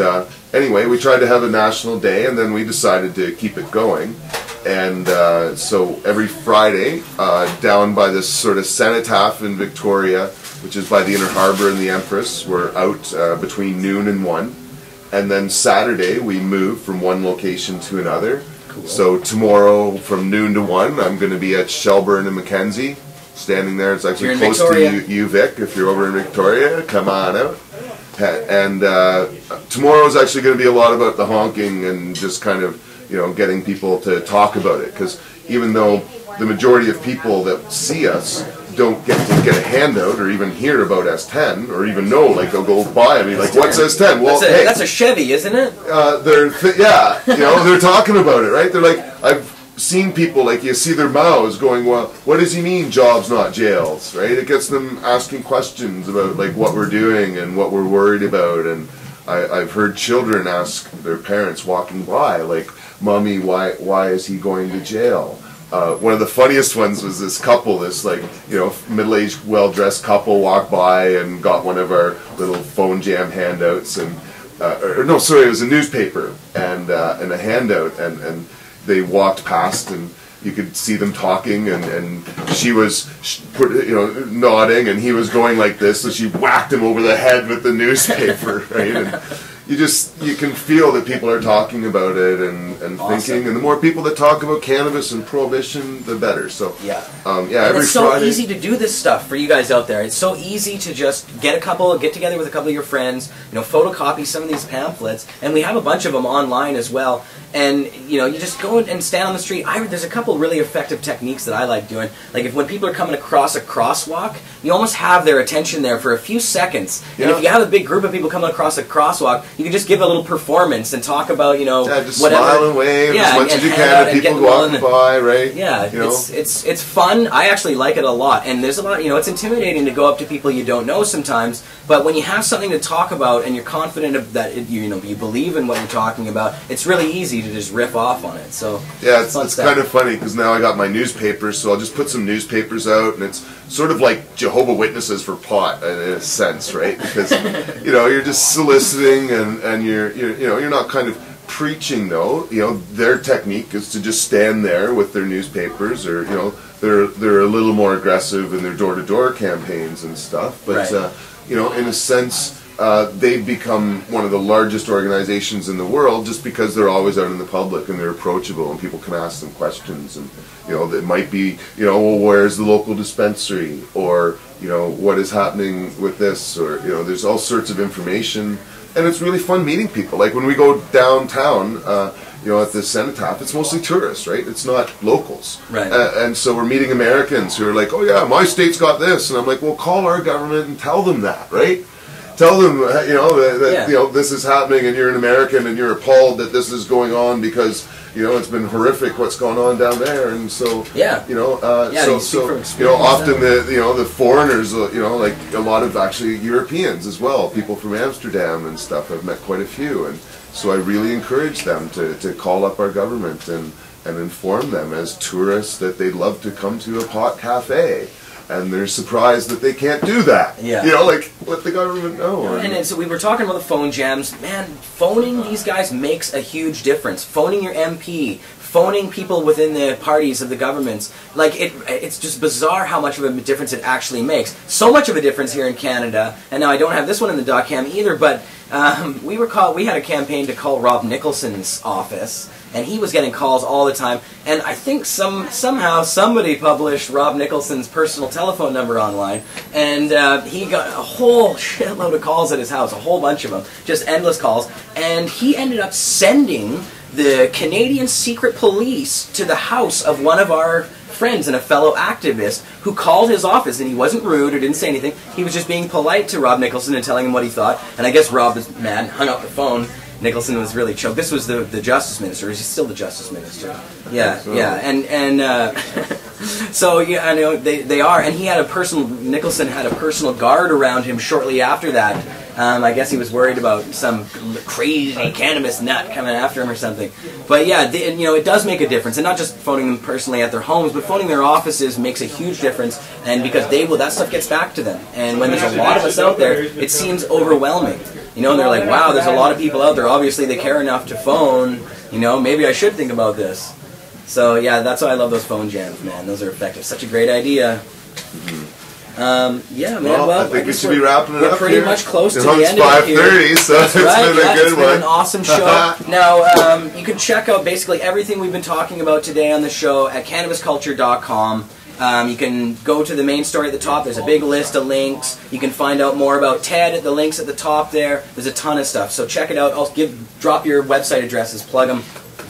anyway, we tried to have a national day, and then we decided to keep it going. And so every Friday, down by this sort of cenotaph in Victoria, which is by the Inner Harbour and the Empress, we're out between noon and 1. And then Saturday, we move from one location to another. Cool. So tomorrow, from noon to 1, I'm going to be at Shelburne and Mackenzie, standing there. It's actually close to you, Vic. If you're over in Victoria, come on out. And tomorrow is actually going to be a lot about the honking and just kind of getting people to talk about it, because even though the majority of people that see us don't get to get a handout or even hear about S10 or even know, like they'll go by and be like, what's S10? Well, that's a Chevy, isn't it? They're talking about it, right? They're like, I've seen people, like you see their mouths going, well, what does he mean jobs not jails, right? It gets them asking questions about like what we're doing and what we're worried about. And I've heard children ask their parents walking by, like, Mommy, why is he going to jail? One of the funniest ones was this couple, this middle-aged, well-dressed couple walked by and got one of our little phone jam handouts, and it was a newspaper and a handout, and they walked past and you could see them talking, and she was nodding, and he was going like this, so she whacked him over the head with the newspaper, right? And you can feel that people are talking about it and awesome. Thinking, and the more people that talk about cannabis and prohibition, the better. So every it's so Friday. Easy to do this stuff for you guys out there. It's so easy to just get together with a couple of your friends, photocopy some of these pamphlets, and we have a bunch of them online as well. And you just go and stand on the street. There's a couple really effective techniques that I like doing. Like when people are coming across a crosswalk, you almost have their attention there for a few seconds. And if you have a big group of people coming across a crosswalk, you can just give a little performance and talk about just whatever. Smile and wave as much as you can to people walking by, right? Yeah, it's fun. I actually like it a lot. And there's a lot. It's intimidating to go up to people you don't know sometimes. But when you have something to talk about and you're confident of that, you believe in what you're talking about, it's really easy to just riff off on it. So yeah, it's kind of funny because now I got my newspapers, so I'll just put some newspapers out, and it's sort of like Jehovah's Witnesses for pot in a sense, right? Because you're just soliciting, and you're not kind of preaching though. Their technique is to just stand there with their newspapers, or they're a little more aggressive in their door-to-door campaigns and stuff, but right. In a sense, they've become one of the largest organizations in the world just because they're always out in the public and they're approachable and people can ask them questions, and it might be well, where's the local dispensary, or what is happening with this, or there's all sorts of information, and it's really fun meeting people. Like when we go downtown at the cenotaph, it's mostly tourists, right? It's not locals. Right. And so we're meeting Americans who are like, oh yeah, my state's got this, and I'm like, well, call our government and tell them that, right? Tell them, that this is happening, and you're an American, and you're appalled that this is going on because it's been horrific what's gone on down there, and so often the foreigners, like a lot of actually Europeans as well, people from Amsterdam and stuff. I've met quite a few, and so I really encourage them to call up our government and inform them as tourists that they'd love to come to a pot cafe. And they're surprised that they can't do that. Yeah. Let the government know. And so we were talking about the phone jams. Man, phoning these guys makes a huge difference. Phoning your MP, phoning people within the parties of the governments. Like, it's just bizarre how much of a difference it actually makes. So much of a difference here in Canada. And now I don't have this one in the doc-cam either, but we had a campaign to call Rob Nicholson's office, and he was getting calls all the time. And I think somehow somebody published Rob Nicholson's personal telephone number online, and he got a whole shitload of calls at his house, a whole bunch of them, just endless calls. And he ended up sending the Canadian Secret Police to the house of one of our friends and a fellow activist who called his office, and he wasn't rude or didn't say anything. He was just being polite to Rob Nicholson and telling him what he thought. And I guess Rob was mad and hung up the phone. Nicholson was really choked. This was the Justice Minister. Is he still the Justice Minister? Yeah, so. yeah. And so yeah, I know they are. And he had Nicholson had a personal guard around him shortly after that. I guess he was worried about some crazy cannabis nut coming after him or something. But yeah, it does make a difference, and not just phoning them personally at their homes, but phoning their offices makes a huge difference. And because that stuff gets back to them. And when there's a lot of us out there, it seems overwhelming. And they're like, wow, there's a lot of people out there. Obviously, they care enough to phone. Maybe I should think about this. So yeah, that's why I love those phone jams, man. Those are effective. Such a great idea. Yeah, man. Well, I think we should be wrapping it up. We're pretty here. much close to It's the end of it here. 5:30, so That's it's right. been a good It's one. been an awesome show. Now, you can check out basically everything we've been talking about today on the show at cannabisculture.com. You can go to the main story at the top. There's a big list of links. You can find out more about Ted at the links at the top there. There's a ton of stuff. So check it out. I'll drop your website addresses. Plug them.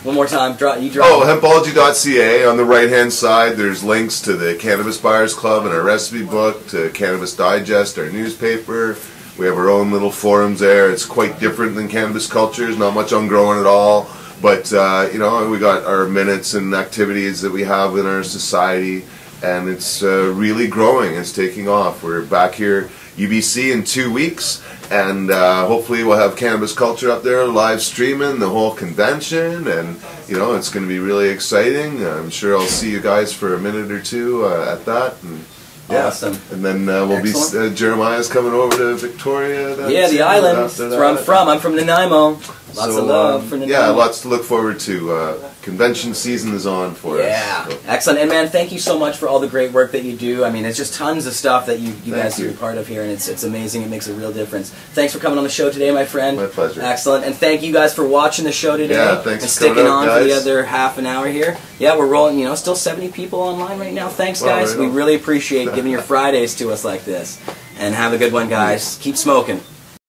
One more time. Drop. Hempology.ca. On the right-hand side, there's links to the Cannabis Buyers Club and our recipe book, to Cannabis Digest, our newspaper. We have our own little forums there. It's quite different than Cannabis Culture. There's not much on growing at all. But, we got our minutes and activities that we have in our society. And it's really growing. It's taking off. We're back here, UBC, in 2 weeks. And hopefully we'll have Cannabis Culture up there live streaming the whole convention, and it's going to be really exciting. I'm sure I'll see you guys for a minute or two at that. And, yeah. Awesome. And then we'll be Jeremiah's coming over to Victoria. The island. That's where I'm from. I'm from Nanaimo. Lots of love for Nanaimo. Yeah, lots to look forward to. Convention season is on for us. Yeah, so. Excellent. And man, thank you so much for all the great work that you do. I mean, it's just tons of stuff that you guys are part of here, and it's amazing. It makes a real difference. Thanks for coming on the show today, my friend. My pleasure. Excellent. And thank you guys for watching the show today. Yeah, thanks and for sticking on guys. for the other half an hour here. Yeah, we're rolling, still 70 people online right now. Thanks, guys. Right we really appreciate giving your Fridays to us like this. And have a good one, guys. Keep smoking.